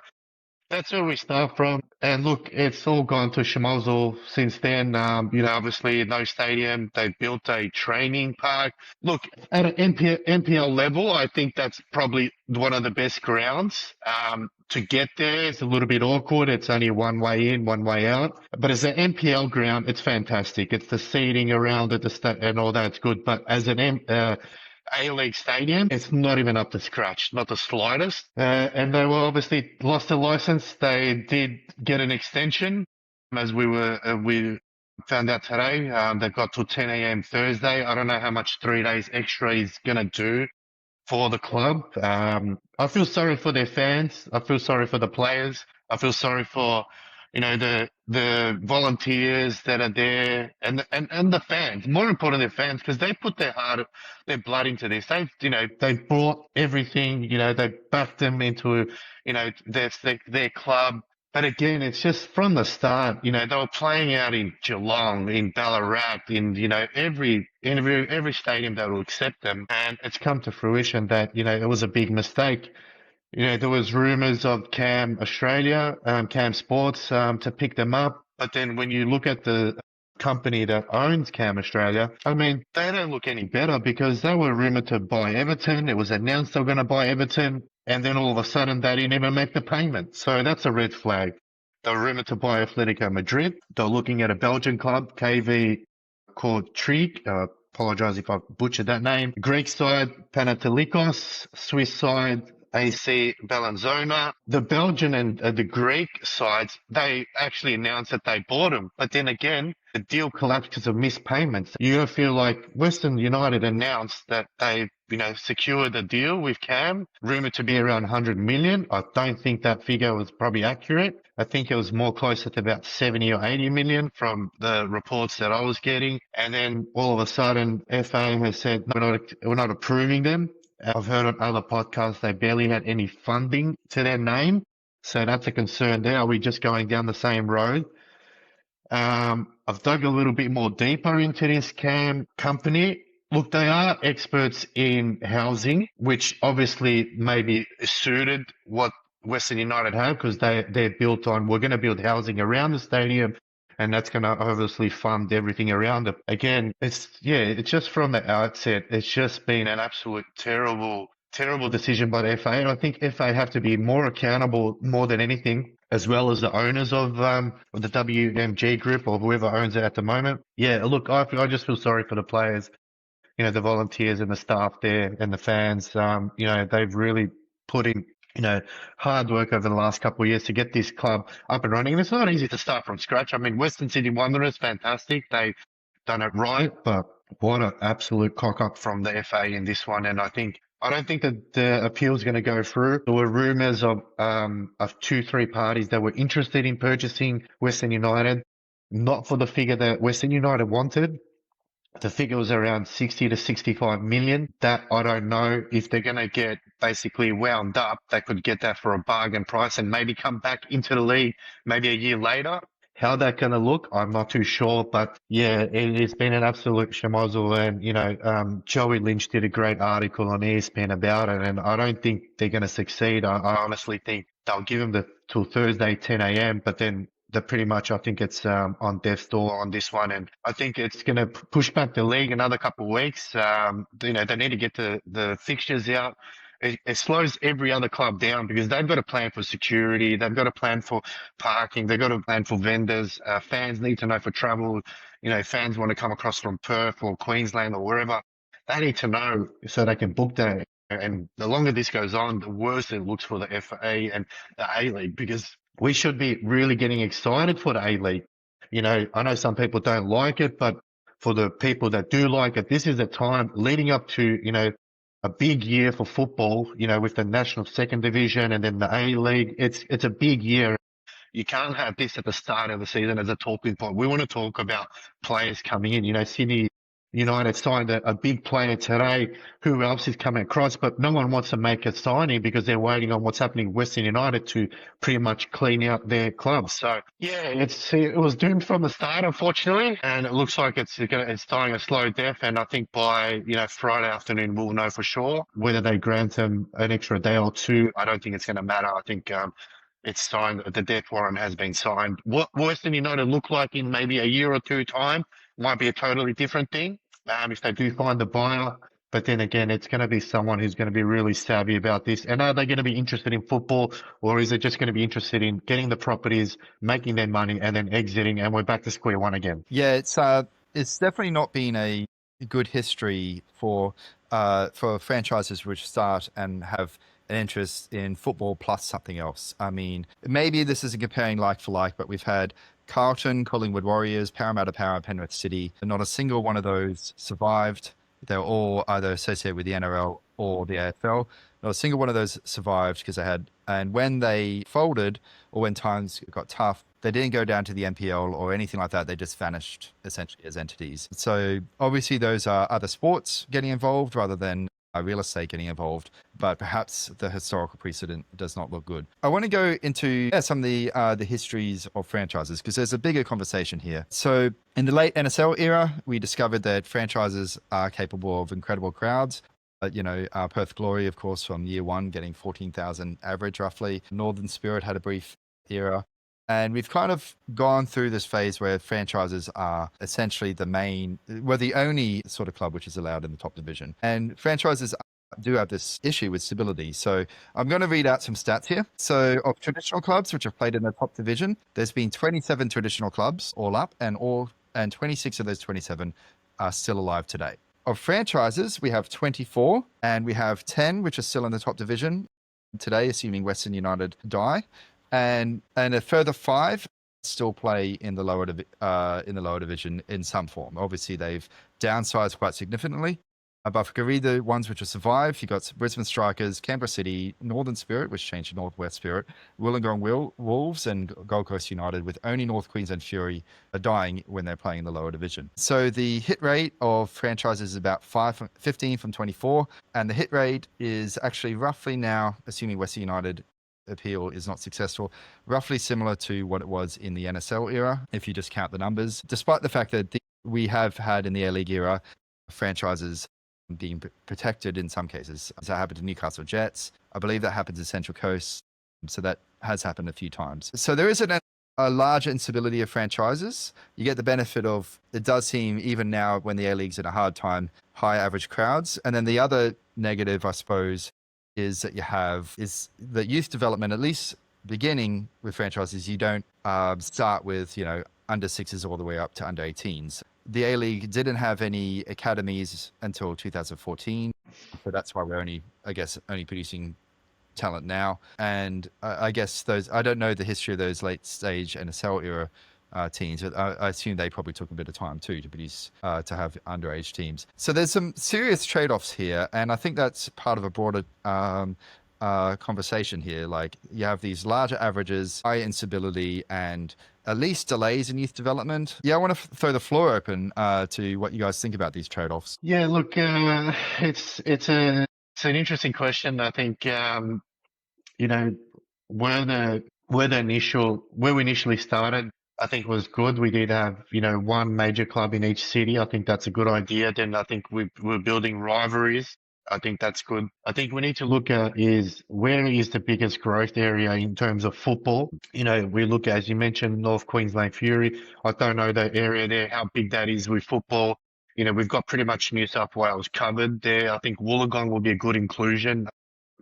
Speaker 3: that's where we start from. And look, it's all gone to schmozzle since then. Obviously no stadium. They built a training park. Look, at an NPL level, I think that's probably one of the best grounds. To get there, it's a little bit awkward. It's only one way in, one way out. But as an NPL ground, it's fantastic. It's the seating around it, and all that's good. But as an A-League stadium, it's not even up to scratch, not the slightest. And they were obviously lost the license. They did get an extension, as we found out today. They've got till 10 a.m. Thursday. I don't know how much 3 days extra is going to do for the club. I feel sorry for their fans. I feel sorry for the players. I feel sorry for the volunteers that are there and the fans, more importantly, the fans, because they put their blood into this. They brought everything, they backed them into, their club. But again, it's just from the start, they were playing out in Geelong, in Ballarat, in, every stadium that will accept them. And it's come to fruition that, it was a big mistake. There was rumours of Cam Australia, Cam Sports, to pick them up. But then when you look at the company that owns Cam Australia, I mean, they don't look any better because they were rumoured to buy Everton. It was announced they were going to buy Everton. And then all of a sudden they didn't even make the payment. So that's a red flag. They were rumoured to buy Atletico Madrid. They're looking at a Belgian club, KV, called Trig. Apologise if I butchered that name. Greek side, Panathinaikos. Swiss side, AC Bellinzona. The Belgian and the Greek sides, they actually announced that they bought them. But then again, the deal collapsed because of missed payments. You feel like Western United announced that they, secured a deal with Cam, rumored to be around 100 million. I don't think that figure was probably accurate. I think it was more closer to about 70 or 80 million from the reports that I was getting. And then all of a sudden, FA has said, no, we're not approving them. I've heard on other podcasts they barely had any funding to their name. So that's a concern there. Are we just going down the same road? I've dug a little bit more deeper into this Cam company. Look, they are experts in housing, which obviously maybe suited what Western United have because they're built on, we're going to build housing around the stadium. And that's going to obviously fund everything around it. Again, it's just from the outset, it's just been an absolute terrible decision by the FA. And I think FA have to be more accountable more than anything, as well as the owners of the WMG group or whoever owns it at the moment. Yeah, look, I just feel sorry for the players, the volunteers and the staff there and the fans. They've really put in hard work over the last couple of years to get this club up and running. And it's not easy to start from scratch. I mean, Western Sydney Wanderers, fantastic. They've done it right, but what an absolute cock up from the FA in this one. And I don't think that the appeal is going to go through. There were rumours of 2-3 parties that were interested in purchasing Western United, not for the figure that Western United wanted. The figure was around 60 to 65 million. That I don't know if they're going to get basically wound up. They could get that for a bargain price and maybe come back into the league maybe a year later. How that's going to look, I'm not too sure. But yeah, it's been an absolute schmozzle. And, Joey Lynch did a great article on ESPN about it. And I don't think they're going to succeed. I honestly think they'll give them till Thursday, 10 a.m. But then pretty much, I think it's on death's door on this one, and I think it's going to push back the league another couple of weeks. They need to get the fixtures out. It slows every other club down because they've got to plan for security, they've got to plan for parking, they've got to plan for vendors. Fans need to know for travel. Fans want to come across from Perth or Queensland or wherever. They need to know so they can book that. And the longer this goes on, the worse it looks for the FA and the A-League because we should be really getting excited for the A-League. I know some people don't like it, but for the people that do like it, this is the time leading up to, a big year for football, with the national second division and then the A-League. It's a big year. you can't have this at the start of the season as a talking point. We want to talk about players coming in. Sydney United signed a big player today. Who else is coming across? But no one wants to make a signing because they're waiting on what's happening with Western United to pretty much clean out their club. So yeah, it was doomed from the start, unfortunately, and it looks like it's dying a slow death. And I think by Friday afternoon we'll know for sure whether they grant them an extra day or two. I don't think it's going to matter. I think it's signed. The death warrant has been signed. What Western United look like in maybe a year or two time might be a totally different thing if they do find the buyer. But then again, it's going to be someone who's going to be really savvy about this. And are they going to be interested in football, or is it just going to be interested in getting the properties, making their money, and then exiting, and we're back to square one again?
Speaker 1: Yeah, it's definitely not been a good history for franchises which start and have an interest in football plus something else. I mean, maybe this isn't comparing like for like, but we've had Carlton, Collingwood Warriors, Parramatta Power, Penrith City. Not a single one of those survived. They're all either associated with the NRL or the AFL. Not a single one of those survived because they had, and when they folded or when times got tough, they didn't go down to the NPL or anything like that. They just vanished essentially as entities. So obviously those are other sports getting involved rather than real estate getting involved, but perhaps the historical precedent does not look good. I want to go into some of the histories of franchises because there's a bigger conversation here. So in the late NSL era, we discovered that franchises are capable of incredible crowds. Perth Glory, of course, from year one, getting 14,000 average roughly. Northern Spirit had a brief era. And we've kind of gone through this phase where franchises are essentially the only sort of club which is allowed in the top division. And franchises do have this issue with stability. So I'm going to read out some stats here. So of traditional clubs which have played in the top division, there's been 27 traditional clubs all up, and 26 of those 27 are still alive today. Of franchises, we have 24, and we have 10 which are still in the top division today, assuming Western United die. And a further 5 still play in the lower division in some form. Obviously, they've downsized quite significantly. But if we read the ones which have survived, you've got Brisbane Strikers, Canberra City, Northern Spirit, which changed to Northwest Spirit, Wollongong Wolves, and Gold Coast United, with only North Queensland Fury dying when they're playing in the lower division. So the hit rate of franchises is about 15 from 24, and the hit rate is actually roughly now, assuming Western United appeal is not successful, roughly similar to what it was in the NSL era, if you just count the numbers, despite the fact that we have had in the A-League era franchises being protected in some cases. So that happened to Newcastle Jets. I believe that happens in Central Coast. So that has happened a few times. So there is a large instability of franchises. You get the benefit of, it does seem, even now when the A-League's in a hard time, high average crowds. And then the other negative, I suppose, is that youth development, at least beginning with franchises, you don't start with under 6s all the way up to under 18s. The A-League didn't have any academies until 2014, so that's why we're only producing talent now. And I guess I don't know the history of those late stage NSL era teams, but I assume they probably took a bit of time too to produce to have underage teams. So there's some serious trade-offs here, and I think that's part of a broader conversation here. Like, you have these larger averages, high instability, and at least delays in youth development. Yeah, I want to throw the floor open to what you guys think about these trade-offs.
Speaker 3: Yeah, look, it's an interesting question. I think where we initially started, I think was good. We did have, one major club in each city. I think that's a good idea. Then I think we're building rivalries. I think that's good. I think we need to look at is where is the biggest growth area in terms of football. We look at, as you mentioned, North Queensland Fury. I don't know the area there, how big that is with football. We've got pretty much New South Wales covered there. I think Wollongong will be a good inclusion,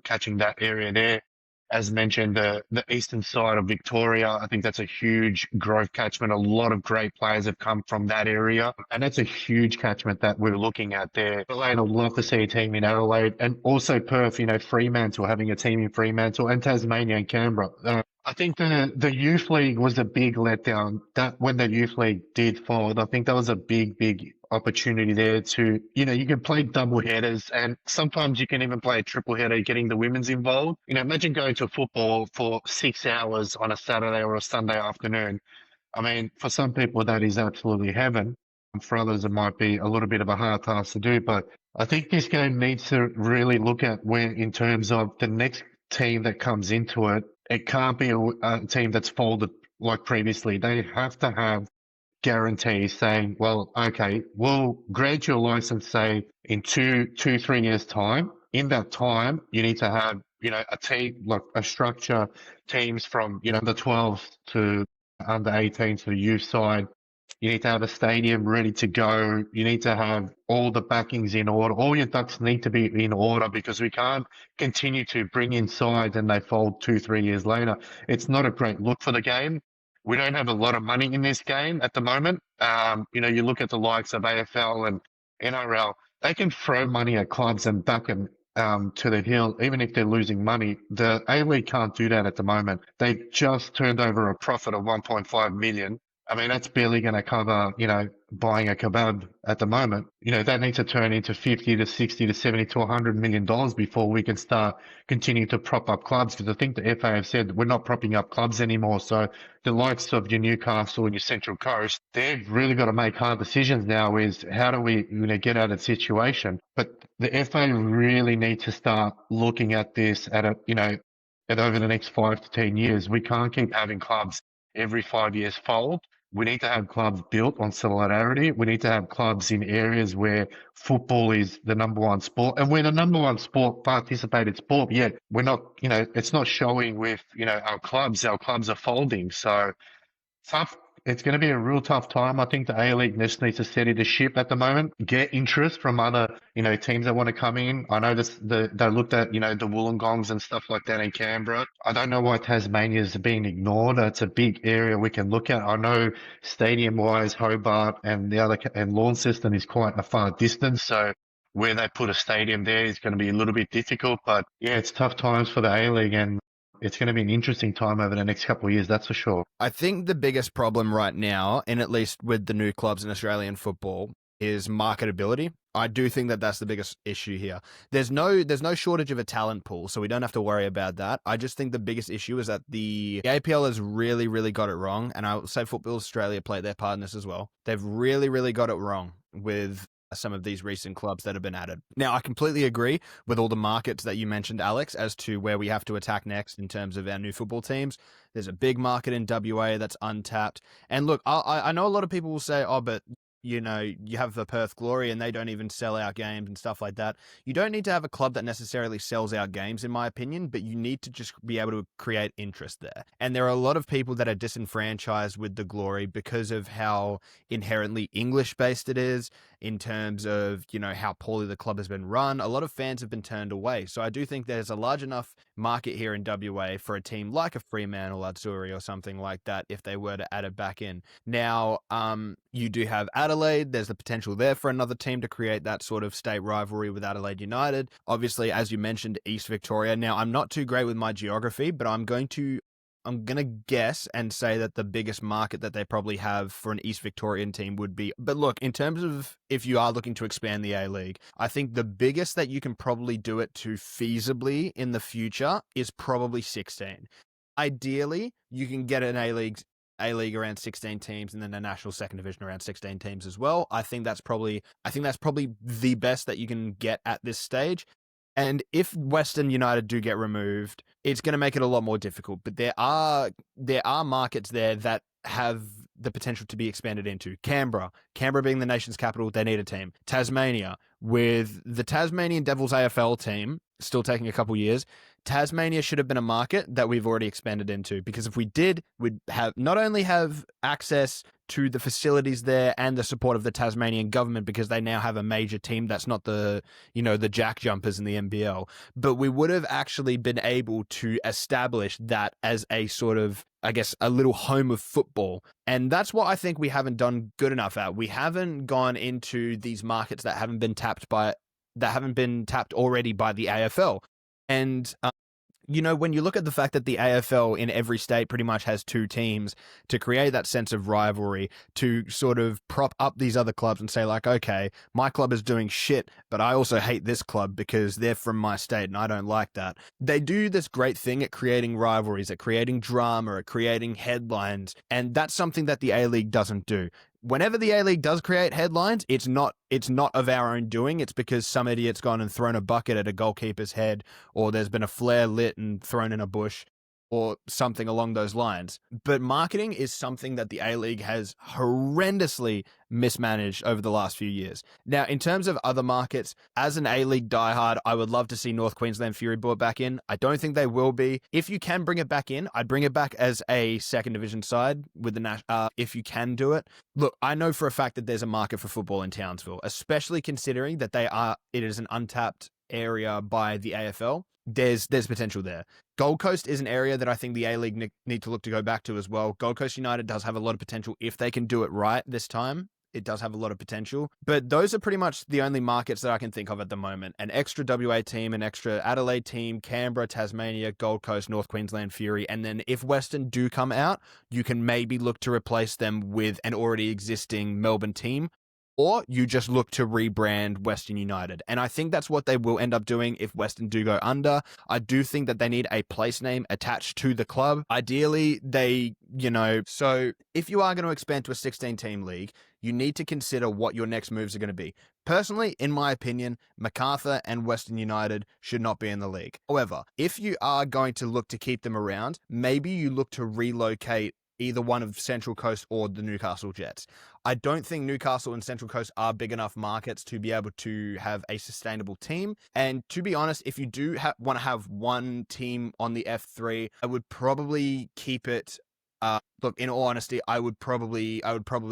Speaker 3: catching that area there. As mentioned, the eastern side of Victoria, I think that's a huge growth catchment. A lot of great players have come from that area, and that's a huge catchment that we're looking at there. Adelaide, I'd love to see a team in Adelaide, and also Perth, Fremantle, having a team in Fremantle, and Tasmania and Canberra. I think the youth league was a big letdown. That when the youth league did fold, I think that was a big opportunity there to, you can play double headers, and sometimes you can even play a triple header, getting the women's involved. Imagine going to football for 6 hours on a Saturday or a Sunday afternoon. I mean, for some people, that is absolutely heaven. For others, it might be a little bit of a hard task to do. But I think this game needs to really look at where, in terms of the next team that comes into it, it can't be a team that's folded like previously. They have to have guarantees saying, well, okay, we'll grant your license, say, in 3 years' time. In that time, you need to have, a team, like a structure, teams from, the 12s to under 18 to the youth side. You need to have a stadium ready to go. You need to have all the backings in order. All your ducks need to be in order, because we can't continue to bring in sides and they fold 2-3 years later. It's not a great look for the game. We don't have a lot of money in this game at the moment. You look at the likes of AFL and NRL, they can throw money at clubs and back them to the hill, even if they're losing money. The A-League can't do that at the moment. They've just turned over a profit of 1.5 million. I mean, that's barely going to cover, buying a kebab at the moment. That needs to turn into 50 to 60 to 70 to $100 million before we can start continuing to prop up clubs. Because I think the FA have said we're not propping up clubs anymore. So the likes of your Newcastle and your Central Coast, they've really got to make hard decisions now. Is how do we, get out of the situation? But the FA really need to start looking at this at over the next 5 to 10 years. We can't keep having clubs every 5 years fold. We need to have clubs built on solidarity. We need to have clubs in areas where football is the number one sport, and we're the number one sport, participated sport. Yet we're not, it's not showing with, our clubs. Our clubs are folding. So tough. It's going to be a real tough time. I think the A-League just needs to steady the ship at the moment, get interest from other, teams that want to come in. I know they looked at, the Wollongongs and stuff like that in Canberra. I don't know why Tasmania is being ignored. It's a big area we can look at. I know stadium-wise, Hobart and Launceston is quite a far distance. So where they put a stadium there is going to be a little bit difficult. But yeah, it's tough times for the A-League, and it's going to be an interesting time over the next couple of years, that's for sure.
Speaker 2: I think the biggest problem right now, and at least with the new clubs in Australian football, is marketability. I do think that that's the biggest issue here. There's no shortage of a talent pool, so we don't have to worry about that. I just think the biggest issue is that the APL has really, really got it wrong, and I will say Football Australia played their part in this as well. They've really, really got it wrong with some of these recent clubs that have been added. Now, I completely agree with all the markets that you mentioned, Alex, as to where we have to attack next in terms of our new football teams. There's a big market in WA that's untapped. And look, I know a lot of people will say, oh, but you have the Perth Glory and they don't even sell out games and stuff like that. You don't need to have a club that necessarily sells out games, in my opinion, but you need to just be able to create interest there. And there are a lot of people that are disenfranchised with the Glory because of how inherently English-based it is, in terms of, how poorly the club has been run. A lot of fans have been turned away. So I do think there's a large enough market here in WA for a team like a Fremantle, Azzurri or something like that if they were to add it back in. Now, you do have Adelaide. There's the potential there for another team to create that sort of state rivalry with Adelaide United. Obviously, as you mentioned, East Victoria. Now, I'm not too great with my geography, but I'm going to guess and say that the biggest market that they probably have for an East Victorian team would be. But look, in terms of if you are looking to expand the A-League, I think the biggest that you can probably do it to feasibly in the future is probably 16. Ideally, you can get an A-League around 16 teams, and then a national second division around 16 teams as well. I think that's probably the best that you can get at this stage. And if Western United do get removed, it's going to make it a lot more difficult. But there are markets there that have the potential to be expanded into. Canberra being the nation's capital, they need a team. Tasmania, with the Tasmanian Devils AFL team still taking a couple years, Tasmania should have been a market that we've already expanded into, because if we did, we'd have not only have access to the facilities there and the support of the Tasmanian government, because they now have a major team that's not the jack jumpers in the NPL, but we would have actually been able to establish that as a sort of, I guess, a little home of football. And that's what I think we haven't done good enough at. We haven't gone into these markets that haven't been tapped already by the AFL. And when you look at the fact that the AFL in every state pretty much has 2 teams, to create that sense of rivalry, to sort of prop up these other clubs and say like, okay, my club is doing shit, but I also hate this club because they're from my state and I don't like that. They do this great thing at creating rivalries, at creating drama, at creating headlines, and that's something that the A-League doesn't do. Whenever the A-League does create headlines, it's not of our own doing. It's because some idiot's gone and thrown a bucket at a goalkeeper's head, or there's been a flare lit and thrown in a bush, or something along those lines. But marketing is something that the A-League has horrendously mismanaged over the last few years. Now, in terms of other markets, as an A-League diehard, I would love to see North Queensland Fury brought back in. I don't think they will be. If you can bring it back in, I'd bring it back as a second division side with the if you can do it. Look, I know for a fact that there's a market for football in Townsville, especially considering that it is an untapped area by the AFL. There's potential there. Gold Coast is an area that I think the A-League need to look to go back to as well. Gold Coast United does have a lot of potential if they can do it right this time. It does have a lot of potential. But those are pretty much the only markets that I can think of at the moment. An extra WA team, an extra Adelaide team, Canberra, Tasmania, Gold Coast, North Queensland Fury. And then if Western do come out, you can maybe look to replace them with an already existing Melbourne team. Or you just look to rebrand Western United. And I think that's what they will end up doing if Western do go under. I do think that they need a place name attached to the club. Ideally, so if you are going to expand to a 16-team league, you need to consider what your next moves are going to be. Personally, in my opinion, MacArthur and Western United should not be in the league. However, if you are going to look to keep them around, maybe you look to relocate either one of Central Coast or the Newcastle Jets. I don't think Newcastle and Central Coast are big enough markets to be able to have a sustainable team. And to be honest, if you do want to have one team on the F3, I would probably keep it. Look, in all honesty, I would probably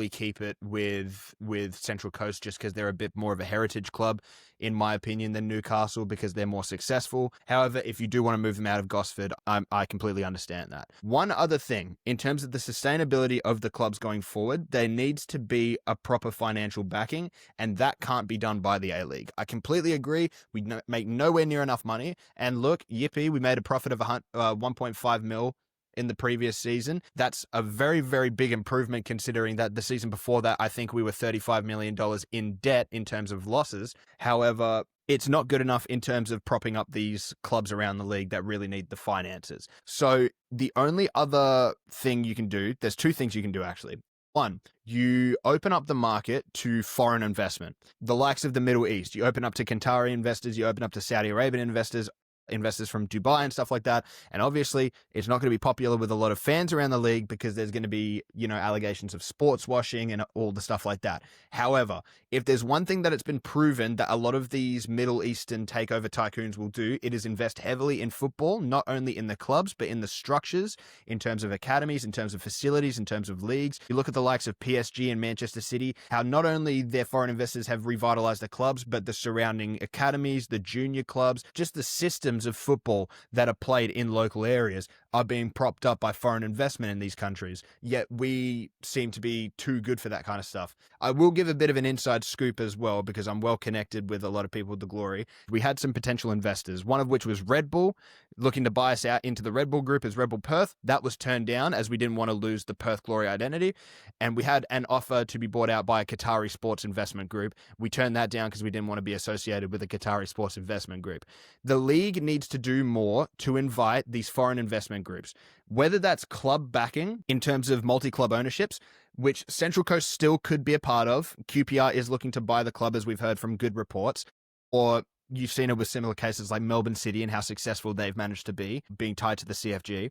Speaker 2: keep it with Central Coast just because they're a bit more of a heritage club, in my opinion, than Newcastle because they're more successful. However, if you do want to move them out of Gosford, I completely understand that. One other thing, in terms of the sustainability of the clubs going forward, there needs to be a proper financial backing, and that can't be done by the A-League. I completely agree. We make nowhere near enough money, and look, yippee, we made a profit of 1.5 mil in the previous season. That's a very, very big improvement considering that the season before that, I think we were $35 million in debt in terms of losses. However, it's not good enough in terms of propping up these clubs around the league that really need the finances. So the only other thing you can do, there's 2 things you can do actually. One, you open up the market to foreign investment. The likes of the Middle East, you open up to Qatari investors, you open up to Saudi Arabian investors from Dubai and stuff like that. And obviously it's not going to be popular with a lot of fans around the league because there's going to be, allegations of sports washing and all the stuff like that. However, if there's one thing that it's been proven that a lot of these Middle Eastern takeover tycoons will do, it is invest heavily in football, not only in the clubs, but in the structures, in terms of academies, in terms of facilities, in terms of leagues. You look at the likes of PSG and Manchester City, how not only their foreign investors have revitalized the clubs, but the surrounding academies, the junior clubs, just the system of football that are played in local areas are being propped up by foreign investment in these countries, yet we seem to be too good for that kind of stuff. I will give a bit of an inside scoop as well because I'm well connected with a lot of people with the Glory. We had some potential investors, one of which was Red Bull, looking to buy us out into the Red Bull group as Red Bull Perth. That was turned down as we didn't want to lose the Perth Glory identity, and we had an offer to be bought out by a Qatari sports investment group. We turned that down because we didn't want to be associated with a Qatari sports investment group. The league needs to do more to invite these foreign investment groups, whether that's club backing in terms of multi-club ownerships, which Central Coast still could be a part of. QPR is looking to buy the club, as we've heard from good reports, or you've seen it with similar cases like Melbourne City and how successful they've managed to be, being tied to the CFG.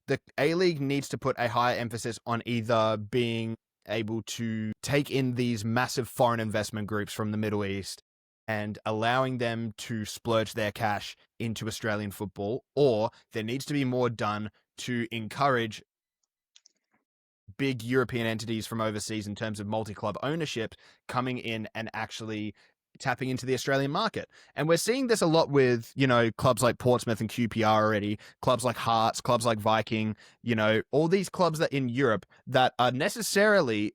Speaker 2: The A-League needs to put a higher emphasis on either being able to take in these massive foreign investment groups from the Middle East and allowing them to splurge their cash into Australian football, or there needs to be more done to encourage big European entities from overseas in terms of multi-club ownership coming in and actually tapping into the Australian market. And we're seeing this a lot with, clubs like Portsmouth and QPR already, clubs like Hearts, clubs like Viking, all these clubs that in Europe that are necessarily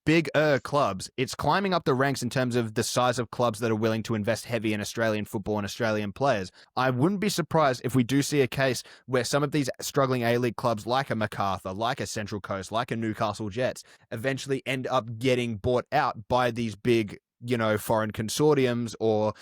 Speaker 2: bigger clubs. It's climbing up the ranks in terms of the size of clubs that are willing to invest heavy in Australian football and Australian players. I wouldn't be surprised if we do see a case where some of these struggling A-League clubs like a MacArthur, like a Central Coast, like a Newcastle Jets, eventually end up getting bought out by these big, foreign consortiums or,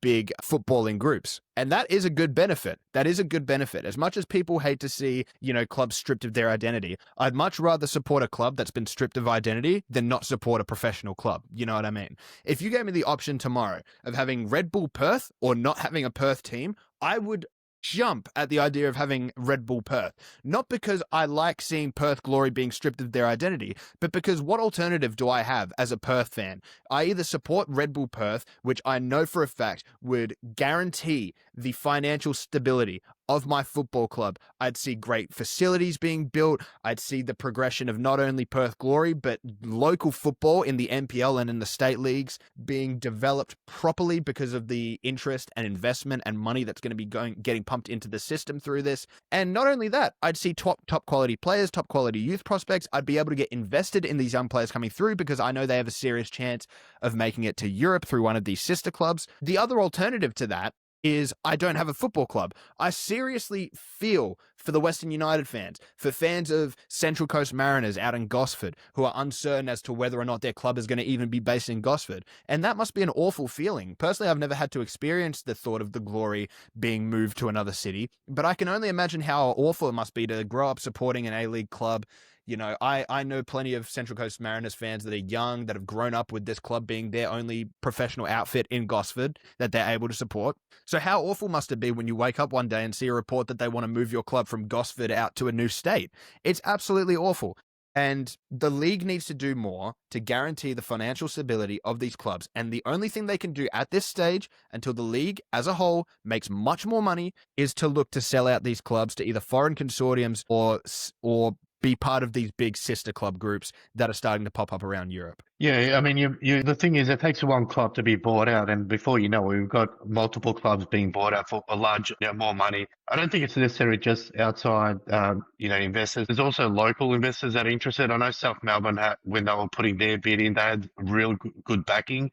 Speaker 2: big footballing groups. And that is a good benefit. That is a good benefit. As much as people hate to see, clubs stripped of their identity, I'd much rather support a club that's been stripped of identity than not support a professional club. You know what I mean? If you gave me the option tomorrow of having Red Bull Perth or not having a Perth team, I would jump at the idea of having Red Bull Perth. Not because I like seeing Perth Glory being stripped of their identity, but because what alternative do I have as a Perth fan? I either support Red Bull Perth, which I know for a fact would guarantee the financial stability of my football club. I'd see great facilities being built. I'd see the progression of not only Perth Glory, but local football in the NPL and in the state leagues being developed properly because of the interest and investment and money that's going to be getting pumped into the system through this. And not only that, I'd see top quality players, top quality youth prospects. I'd be able to get invested in these young players coming through because I know they have a serious chance of making it to Europe through one of these sister clubs. The other alternative to that is I don't have a football club. I seriously feel for the Western United fans, for fans of Central Coast Mariners out in Gosford who are uncertain as to whether or not their club is going to even be based in Gosford. And that must be an awful feeling. Personally, I've never had to experience the thought of the Glory being moved to another city, but I can only imagine how awful it must be to grow up supporting an A-League club. I know plenty of Central Coast Mariners fans that are young, that have grown up with this club being their only professional outfit in Gosford that they're able to support. So how awful must it be when you wake up one day and see a report that they want to move your club from Gosford out to a new state? It's absolutely awful. And the league needs to do more to guarantee the financial stability of these clubs. And the only thing they can do at this stage, until the league as a whole makes much more money, is to look to sell out these clubs to either foreign consortiums or be part of these big sister club groups that are starting to pop up around Europe.
Speaker 3: Yeah, I mean, the thing is, it takes one club to be bought out, and before you know it, we've got multiple clubs being bought out for a large, more money. I don't think it's necessarily just outside, investors. There's also local investors that are interested. I know South Melbourne, when they were putting their bid in, they had real good backing.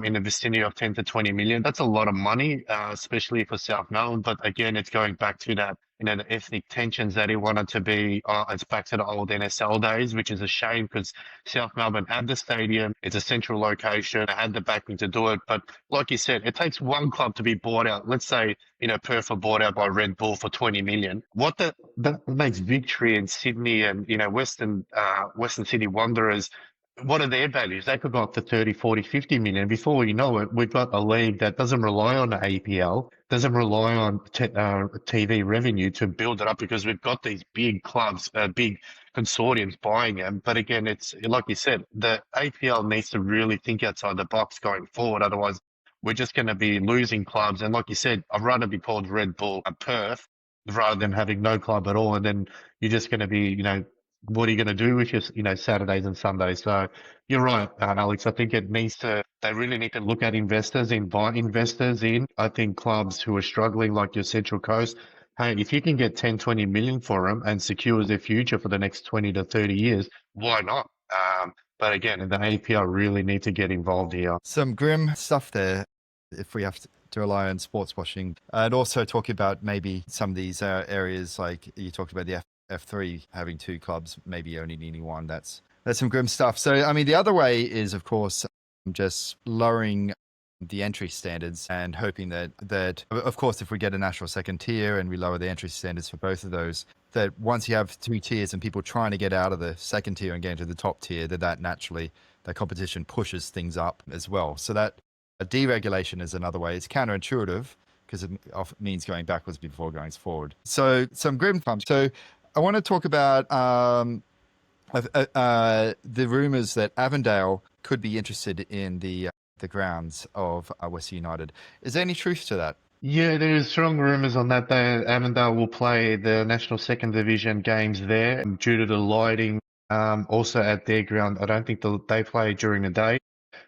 Speaker 3: In the vicinity of 10 to 20 million. That's a lot of money, especially for South Melbourne. But again, it's going back to that, the ethnic tensions that he wanted to be. It's back to the old NSL days, which is a shame because South Melbourne had the stadium. It's a central location. They had the backing to do it. But like you said, it takes one club to be bought out. Let's say, Perth were bought out by Red Bull for 20 million. What that makes Victory and Sydney and, Western Sydney Wanderers, what are their values? They could go up to 30, 40, 50 million. Before you know it, we've got a league that doesn't rely on the APL, doesn't rely on TV revenue to build it up because we've got these big clubs, big consortiums buying them. But again, it's like you said, the APL needs to really think outside the box going forward. Otherwise, we're just going to be losing clubs. And like you said, I'd rather be called Red Bull Perth rather than having no club at all. And then you're just going to be, what are you going to do with your, Saturdays and Sundays? So you're right, Alex. I think they really need to look at invite investors in. I think clubs who are struggling like your Central Coast, hey, if you can get 10, 20 million for them and secures their future for the next 20 to 30 years, why not? But again, the APL really need to get involved here.
Speaker 1: Some grim stuff there if we have to rely on sports washing. And also talking about maybe some of these areas, like you talked about the F3 having two clubs, maybe only needing one. That's some grim stuff. So, I mean, the other way is, of course, just lowering the entry standards and hoping that, of course, if we get a national second tier and we lower the entry standards for both of those, that once you have two tiers and people trying to get out of the second tier and get into the top tier, that naturally, that competition pushes things up as well. So that deregulation is another way. It's counterintuitive because it often means going backwards before going forward. So some grim times. So I want to talk about the rumours that Avondale could be interested in the grounds of Western United. Is there any truth to that?
Speaker 3: Yeah, there's strong rumours on that. Avondale will play the National Second Division games there due to the lighting. Also at their ground, I don't think they play during the day.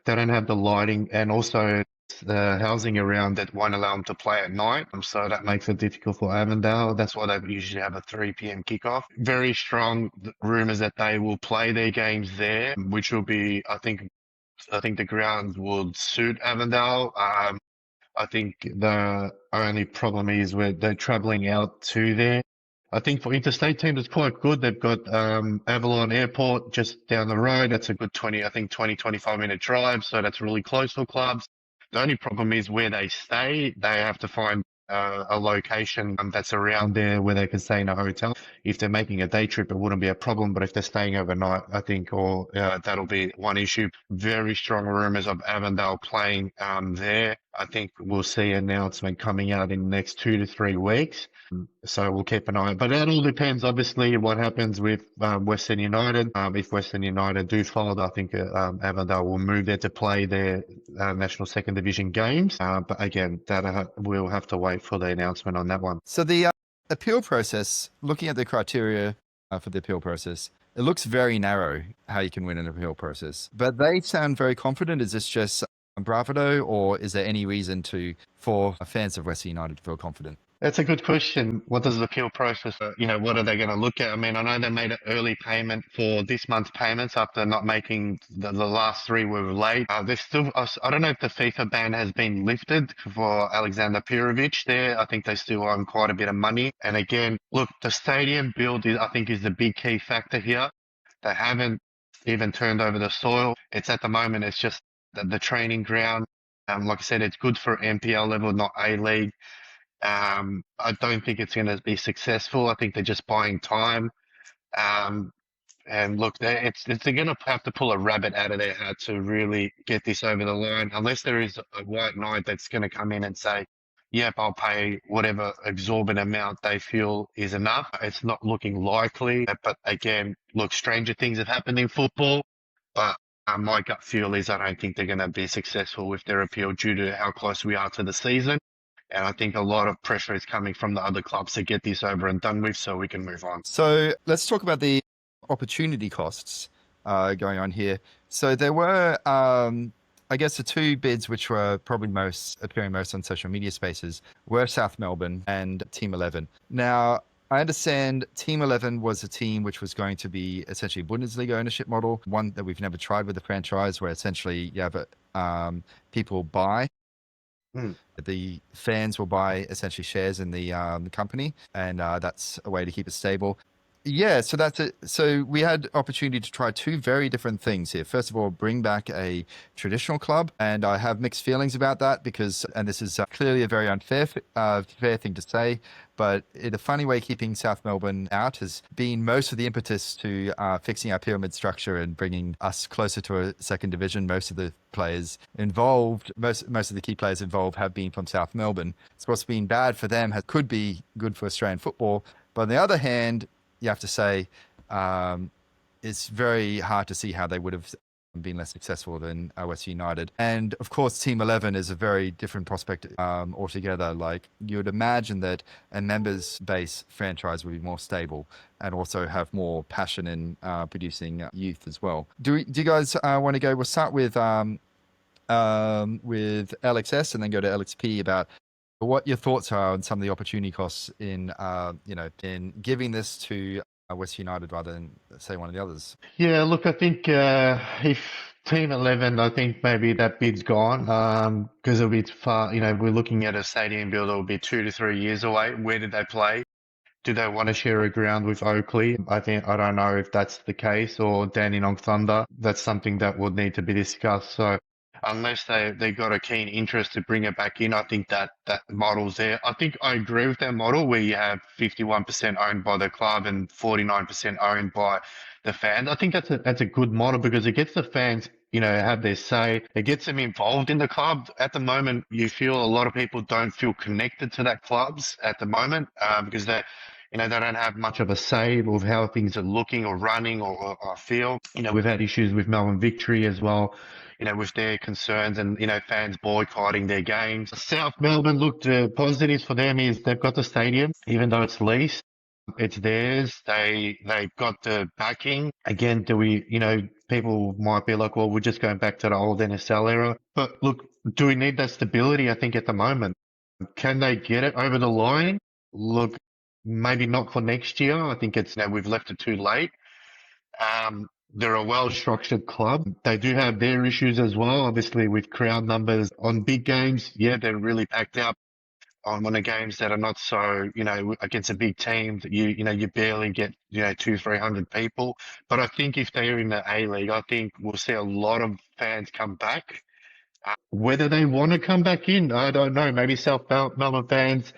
Speaker 3: They don't have the lighting, and also housing around that won't allow them to play at night. So that makes it difficult for Avondale. That's why they usually have a 3 p.m. kickoff. Very strong rumours that they will play their games there, which will be, I think the ground would suit Avondale. I think the only problem is where they're travelling out to there. I think for interstate teams, it's quite good. They've got Avalon Airport just down the road. That's a good 25-minute drive. So that's really close for clubs. The only problem is where they stay. They have to find a location that's around there where they can stay in a hotel. If they're making a day trip, it wouldn't be a problem. But if they're staying overnight, I think that'll be one issue. Very strong rumours of Avondale playing there. I think we'll see an announcement coming out in the next 2 to 3 weeks. So we'll keep an eye. But that all depends, obviously, what happens with Western United. If Western United do fold, I think Avondale will move there to play their National Second Division games. But again, we'll have to wait for the announcement on that one.
Speaker 1: So the appeal process, looking at the criteria for the appeal process, it looks very narrow how you can win an appeal process. But they sound very confident. Is this just bravado, or is there any reason for fans of Western United to feel confident?
Speaker 3: That's a good question. What does the appeal process, what are they going to look at? I mean, I know they made an early payment for this month's payments after not making the last 3 were late. There's still, I don't know if the FIFA ban has been lifted for Alexander Pirovic there. I think they still own quite a bit of money. And again, look, the stadium build I think is the big key factor here. They haven't even turned over the soil. It's at the moment, it's just the training ground. Like I said, it's good for NPL level, not A-League. I don't think it's going to be successful. I think they're just buying time. And look, they're going to have to pull a rabbit out of their hat to really get this over the line, unless there is a white knight that's going to come in and say, yep, I'll pay whatever exorbitant amount they feel is enough. It's not looking likely. But again, look, stranger things have happened in football. But my gut feel is I don't think they're going to be successful with their appeal due to how close we are to the season. And I think a lot of pressure is coming from the other clubs to get this over and done with so we can move on.
Speaker 1: So let's talk about the opportunity costs going on here. So there were, I guess, the 2 bids which were probably appearing most on social media spaces were South Melbourne and Team 11. Now, I understand Team 11 was a team which was going to be essentially a Bundesliga ownership model, one that we've never tried with the franchise, where essentially you have people buy. The fans will buy essentially shares in the company, and that's a way to keep it stable. Yeah, so that's it. So we had opportunity to try 2 very different things here. First of all, bring back a traditional club, and I have mixed feelings about that because, and this is clearly a very unfair fair thing to say, but in a funny way, keeping South Melbourne out has been most of the impetus to fixing our pyramid structure and bringing us closer to a second division. Most of the players involved, most of the key players involved have been from South Melbourne. So what's been bad for them could be good for Australian football. But on the other hand, you have to say it's very hard to see how they would have been less successful than Western United. And of course, Team 11 is a very different prospect altogether. Like, you would imagine that a members base franchise would be more stable and also have more passion in producing youth as well. Do you guys want to go? We'll start with LXS and then go to LXP about what your thoughts are on some of the opportunity costs in giving this to Western United rather than, say, one of the others.
Speaker 3: Yeah, look, I think if Team 11, I think maybe that bid's gone because it'll be far. We're looking at a stadium build that will be 2 to 3 years away. Where did they play? Do they want to share a ground with Oakley? I don't know if that's the case, or Dandenong Thunder. That's something that would need to be discussed. So unless they got a keen interest to bring it back in, I think that model's there. I think I agree with that model where you have 51% owned by the club and 49% owned by the fans. I think that's a good model because it gets the fans, have their say. It gets them involved in the club. At the moment, you feel a lot of people don't feel connected to that clubs at the moment because they don't have much of a say of how things are looking or running or feel. We've had issues with Melbourne Victory as well, with their concerns and, fans boycotting their games. South Melbourne, looked positives for them is they've got the stadium, even though it's leased. It's theirs. They've got the backing. Again, do we, people might be like, well, we're just going back to the old NSL era. But look, do we need that stability? I think at the moment, can they get it over the line? Look, maybe not for next year. I think it's now we've left it too late. They're a well-structured club. They do have their issues as well. Obviously, with crowd numbers on big games, yeah, they're really packed out. On the games that are not so, against a big team, that you barely get, 200-300 people. But I think if they're in the A League, I think we'll see a lot of fans come back. Whether they want to come back in, I don't know. Maybe South Melbourne fans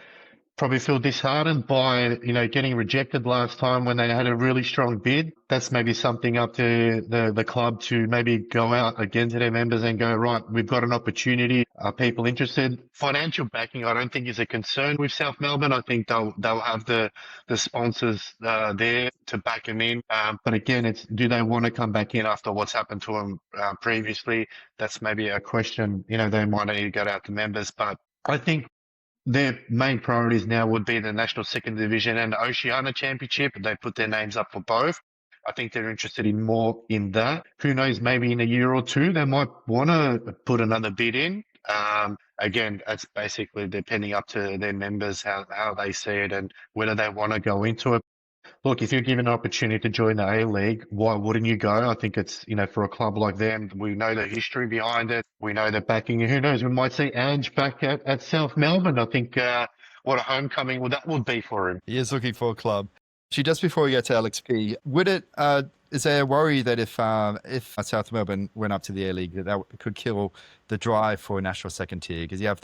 Speaker 3: probably feel disheartened by, getting rejected last time when they had a really strong bid. That's maybe something up to the club to maybe go out again to their members and go, right, we've got an opportunity. Are people interested? Financial backing, I don't think is a concern with South Melbourne. I think they'll have the sponsors there to back them in. But again, do they want to come back in after what's happened to them previously? That's maybe a question, they might need to go out to members. But I think their main priorities now would be the National Second Division and the Oceania Championship. They put their names up for both. I think they're interested in more in that. Who knows, maybe in a year or two, they might want to put another bid in. Again, that's basically depending up to their members, how they see it and whether they want to go into it. Look, if you're given an opportunity to join the A-League, why wouldn't you go? I think it's, for a club like them, we know the history behind it. We know the backing. Who knows, we might see Ange back at South Melbourne. I think what a homecoming that would be for him.
Speaker 1: He is looking for a club. Actually, just before we get to Alex P, is there a worry that if South Melbourne went up to the A-League, that could kill the drive for national second tier? Because you have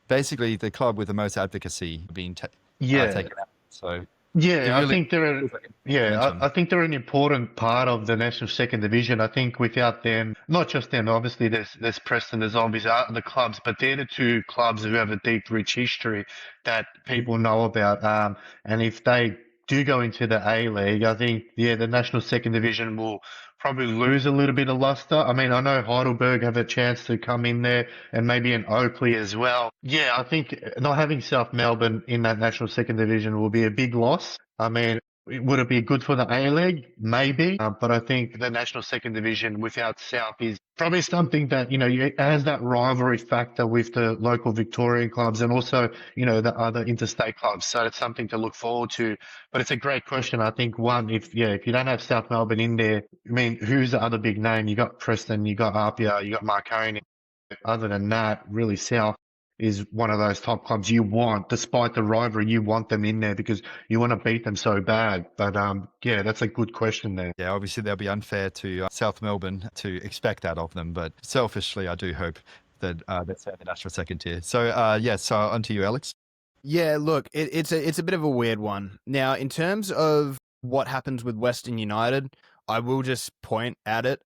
Speaker 1: basically the club with the most advocacy being taken out. So...
Speaker 3: Yeah, I think they're I think they're an important part of the National Second Division. I think without them, not just them, obviously there's Preston, there's obviously other clubs, but they're the two clubs who have a deep, rich history that people know about. And if they do go into the A-League, I think, the National Second Division will probably lose a little bit of luster. I mean, I know Heidelberg have a chance to come in there and maybe an Oakley as well. Yeah, I think not having South Melbourne in that National Second Division will be a big loss. I mean, would it be good for the A-League? Maybe. But I think the National Second Division without South is probably something that, it has that rivalry factor with the local Victorian clubs and also, the other interstate clubs. So it's something to look forward to. But it's a great question. I think if you don't have South Melbourne in there, I mean, who's the other big name? You got Preston, you got Apia, you got Marconi. Other than that, really South is one of those top clubs you want, despite the rivalry, you want them in there because you want to beat them so bad. But that's a good question there.
Speaker 1: Yeah, obviously they'll be unfair to South Melbourne to expect that of them, but selfishly, I do hope that that's the national second tier. So so on to you, Alex.
Speaker 2: Yeah, look, it's a bit of a weird one. Now, in terms of what happens with Western United, I will just point at it.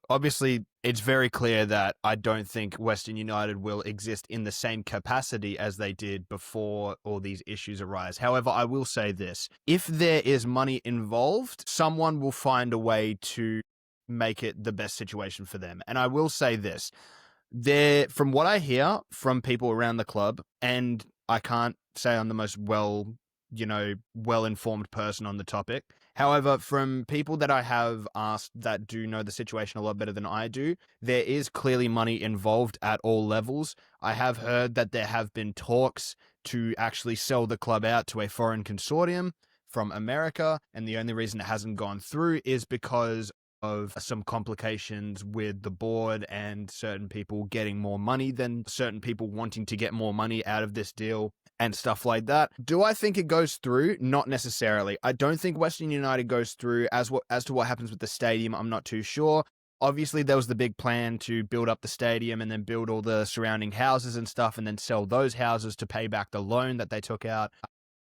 Speaker 2: Obviously, it's very clear that I don't think Western United will exist in the same capacity as they did before all these issues arise. However, I will say this. If there is money involved, someone will find a way to make it the best situation for them. And I will say this. From what I hear from people around the club, and I can't say I'm the most well-informed person on the topic. However, from people that I have asked that do know the situation a lot better than I do, there is clearly money involved at all levels. I have heard that there have been talks to actually sell the club out to a foreign consortium from America, and the only reason it hasn't gone through is because of some complications with the board and certain people getting more money than certain people wanting to get more money out of this deal and stuff like that. Do I think it goes through? Not necessarily. I don't think Western United goes through. As to what happens with the stadium, I'm not too sure. Obviously, there was the big plan to build up the stadium and then build all the surrounding houses and stuff and then sell those houses to pay back the loan that they took out.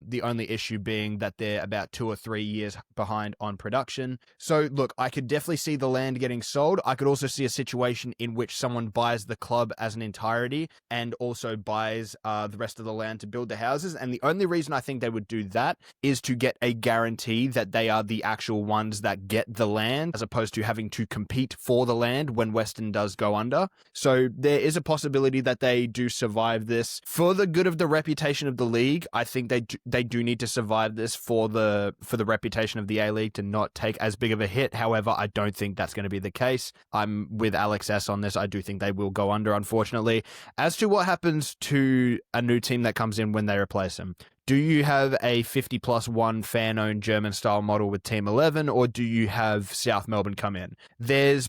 Speaker 2: The only issue being that they're about 2 or 3 years behind on production. So look, I could definitely see the land getting sold. I could also see a situation in which someone buys the club as an entirety and also buys the rest of the land to build the houses. And the only reason I think they would do that is to get a guarantee that they are the actual ones that get the land, as opposed to having to compete for the land when Western does go under. So there is a possibility that they do survive this. For the good of the reputation of the league, I think they they do need to survive this for the reputation of the A-League to not take as big of a hit. However, I don't think that's going to be the case. I'm with Alex S on this. I do think they will go under, unfortunately. As to what happens to a new team that comes in when they replace them, do you have a 50+1 fan-owned German-style model with Team 11, or do you have South Melbourne come in? There's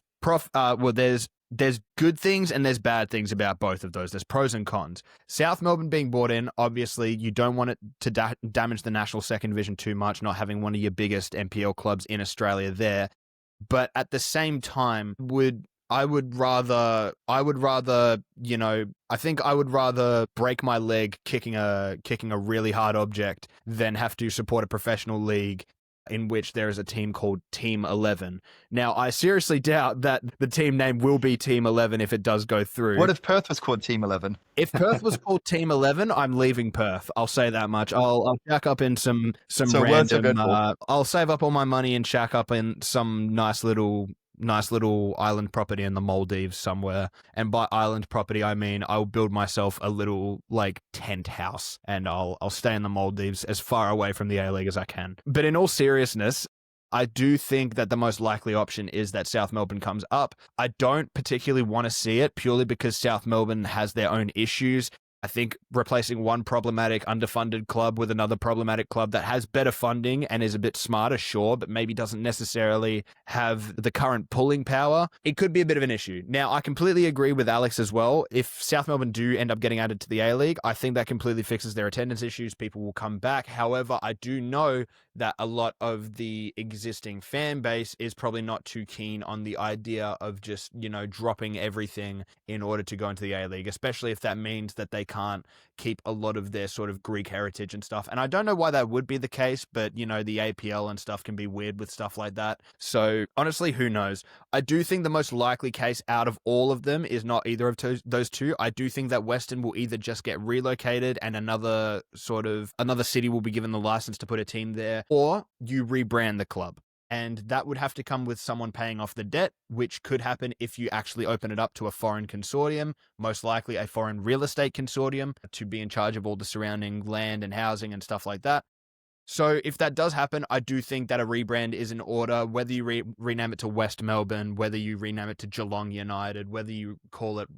Speaker 2: good things and there's bad things about both of those. There's pros and cons. South Melbourne being brought in, obviously, you don't want it to damage the national second division too much, not having one of your biggest NPL clubs in Australia there. But at the same time, I would rather break my leg kicking a really hard object than have to support a professional league in which there is a team called Team 11. Now, I seriously doubt that the team name will be Team 11 if it does go through.
Speaker 1: What if Perth was called Team 11?
Speaker 2: If Perth was called Team 11, I'm leaving Perth. I'll say that much. I'll shack up in some random. I'll save up all my money and shack up in some nice little island property in the Maldives somewhere. And by island property, I mean I'll build myself a little tent house and I'll stay in the Maldives as far away from the A-League as I can. But in all seriousness, I do think that the most likely option is that South Melbourne comes up. I don't particularly want to see it purely because South Melbourne has their own issues. I think replacing one problematic underfunded club with another problematic club that has better funding and is a bit smarter, sure, but maybe doesn't necessarily have the current pulling power, it could be a bit of an issue. Now, I completely agree with Alex as well. If South Melbourne do end up getting added to the A-League, I think that completely fixes their attendance issues. People will come back. However, I do know that a lot of the existing fan base is probably not too keen on the idea of just, dropping everything in order to go into the A-League, especially if that means that they can't keep a lot of their sort of Greek heritage and stuff. And I don't know why that would be the case, but, the APL and stuff can be weird with stuff like that. So honestly, who knows? I do think the most likely case out of all of them is not either of those two. I do think that Western will either just get relocated and another city will be given the license to put a team there, or you rebrand the club. And that would have to come with someone paying off the debt, which could happen if you actually open it up to a foreign consortium, most likely a foreign real estate consortium, to be in charge of all the surrounding land and housing and stuff like that. So if that does happen, I do think that a rebrand is in order, whether you rename it to West Melbourne, whether you rename it to Geelong United, whether you call it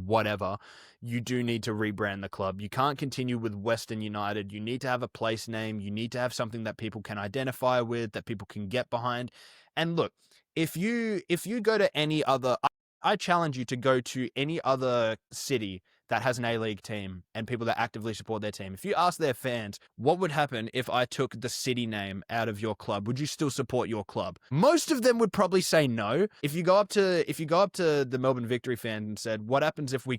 Speaker 2: whatever, you do need to rebrand the club. You can't continue with Western United. You need to have a place name. You need to have something that people can identify with, that people can get behind. And look, if you go to any other, I challenge you to go to any other city that has an A-League team and people that actively support their team. If you ask their fans, what would happen if I took the city name out of your club? Would you still support your club? Most of them would probably say no. If you go up to the Melbourne Victory fan and said, what happens if we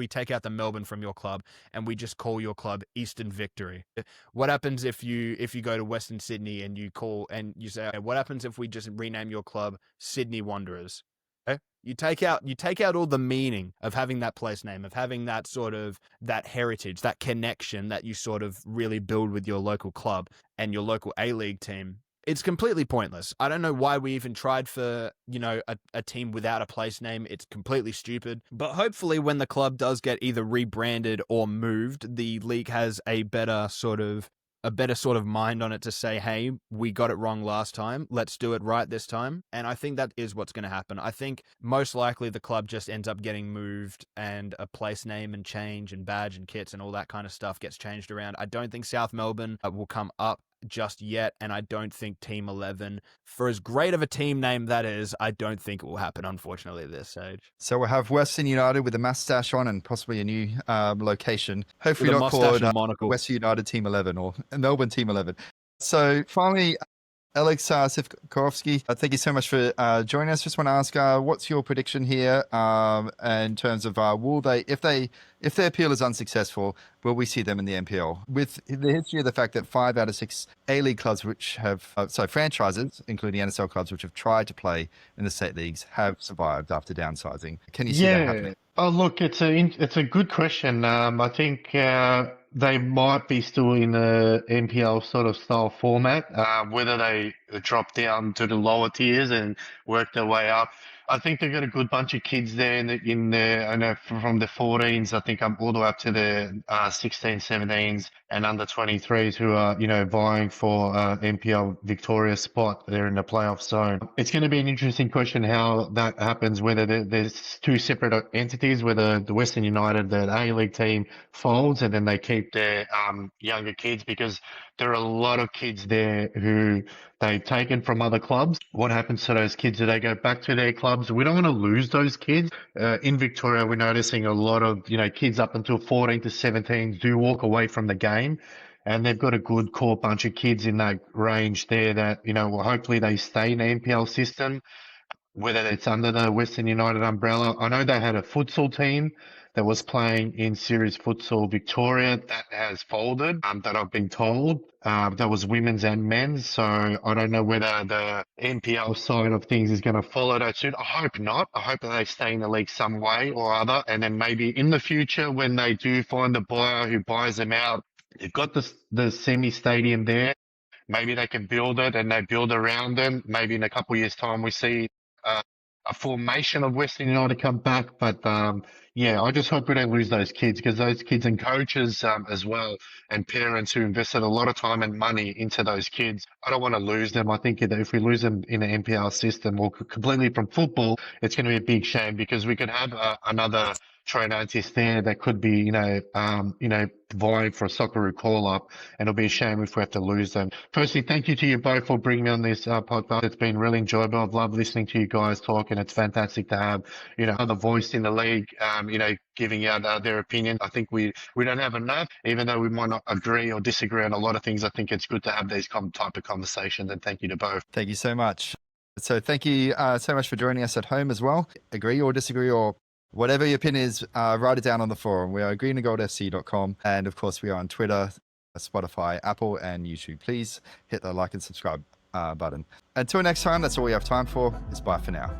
Speaker 2: take out the Melbourne from your club and we just call your club Eastern Victory? What happens if you go to Western Sydney and you say, okay, what happens if we just rename your club Sydney Wanderers? You take out all the meaning of having that place name, of having that sort of that heritage, that connection that you sort of really build with your local club and your local A-League team. It's completely pointless. I don't know why we even tried for, a team without a place name. It's completely stupid. But hopefully when the club does get either rebranded or moved, the league has a better sort of mind on it to say, hey, we got it wrong last time. Let's do it right this time. And I think that is what's going to happen. I think most likely the club just ends up getting moved and a place name and change and badge and kits and all that kind of stuff gets changed around. I don't think South Melbourne will come up just yet. And I don't think Team 11, for as great of a team name that is, I don't think it will happen, unfortunately, at this stage.
Speaker 1: So we'll have Western United with a mustache on and possibly a new location. Hopefully
Speaker 2: with
Speaker 1: not called Western United Team 11 or Melbourne Team 11. So finally, Alex Sivkarovski, thank you so much for joining us. Just want to ask, what's your prediction here in terms of will they, if their appeal is unsuccessful, will we see them in the NPL? With the history of the fact that 5 out of 6 A-League clubs, which have, franchises, including NSL clubs, which have tried to play in the state leagues, have survived after downsizing. Can you see that happening?
Speaker 3: Oh, look, it's a good question. I think they might be still in the NPL sort of style format. Whether they drop down to the lower tiers and work their way up. I think they've got a good bunch of kids there I know from the 14s, I think all the way up to the 16s, 17s. and under 23s who are, vying for NPL Victoria spot. They're in the playoff zone. It's going to be an interesting question how that happens, whether there's two separate entities, whether the Western United, the A-League team folds and then they keep their younger kids, because there are a lot of kids there who they've taken from other clubs. What happens to those kids? Do they go back to their clubs? We don't want to lose those kids. In Victoria, we're noticing a lot of, kids up until 14 to 17 do walk away from the game. And they've got a good core bunch of kids in that range there that, well, hopefully they stay in the NPL system, whether it's under the Western United umbrella. I know they had a futsal team that was playing in Series Futsal Victoria that has folded, that I've been told. That was women's and men's. So I don't know whether the NPL side of things is going to follow that suit. I hope not. I hope that they stay in the league some way or other. And then maybe in the future, when they do find a buyer who buys them out, they've got the semi-stadium there. Maybe they can build it and they build around them. Maybe in a couple of years' time, we see a formation of Western United come back. But I just hope we don't lose those kids, because those kids and coaches as well, and parents who invested a lot of time and money into those kids, I don't want to lose them. I think that if we lose them in the NPL system or completely from football, it's going to be a big shame, because we could have another Triantis there that could be, vying for a Socceroo call-up, and it'll be a shame if we have to lose them. Firstly, thank you to you both for bringing me on this podcast. It's been really enjoyable. I've loved listening to you guys talk, and it's fantastic to have, other voice in the league, giving out their opinion. I think we don't have enough, even though we might not agree or disagree on a lot of things. I think it's good to have these type of conversations, and thank you to both.
Speaker 1: Thank you so much. So thank you so much for joining us at home as well. Agree or disagree, or whatever your opinion is, write it down on the forum. We are greenandgoldfc.com. And of course, we are on Twitter, Spotify, Apple, and YouTube. Please hit the like and subscribe button. Until next time, that's all we have time for. It's bye for now.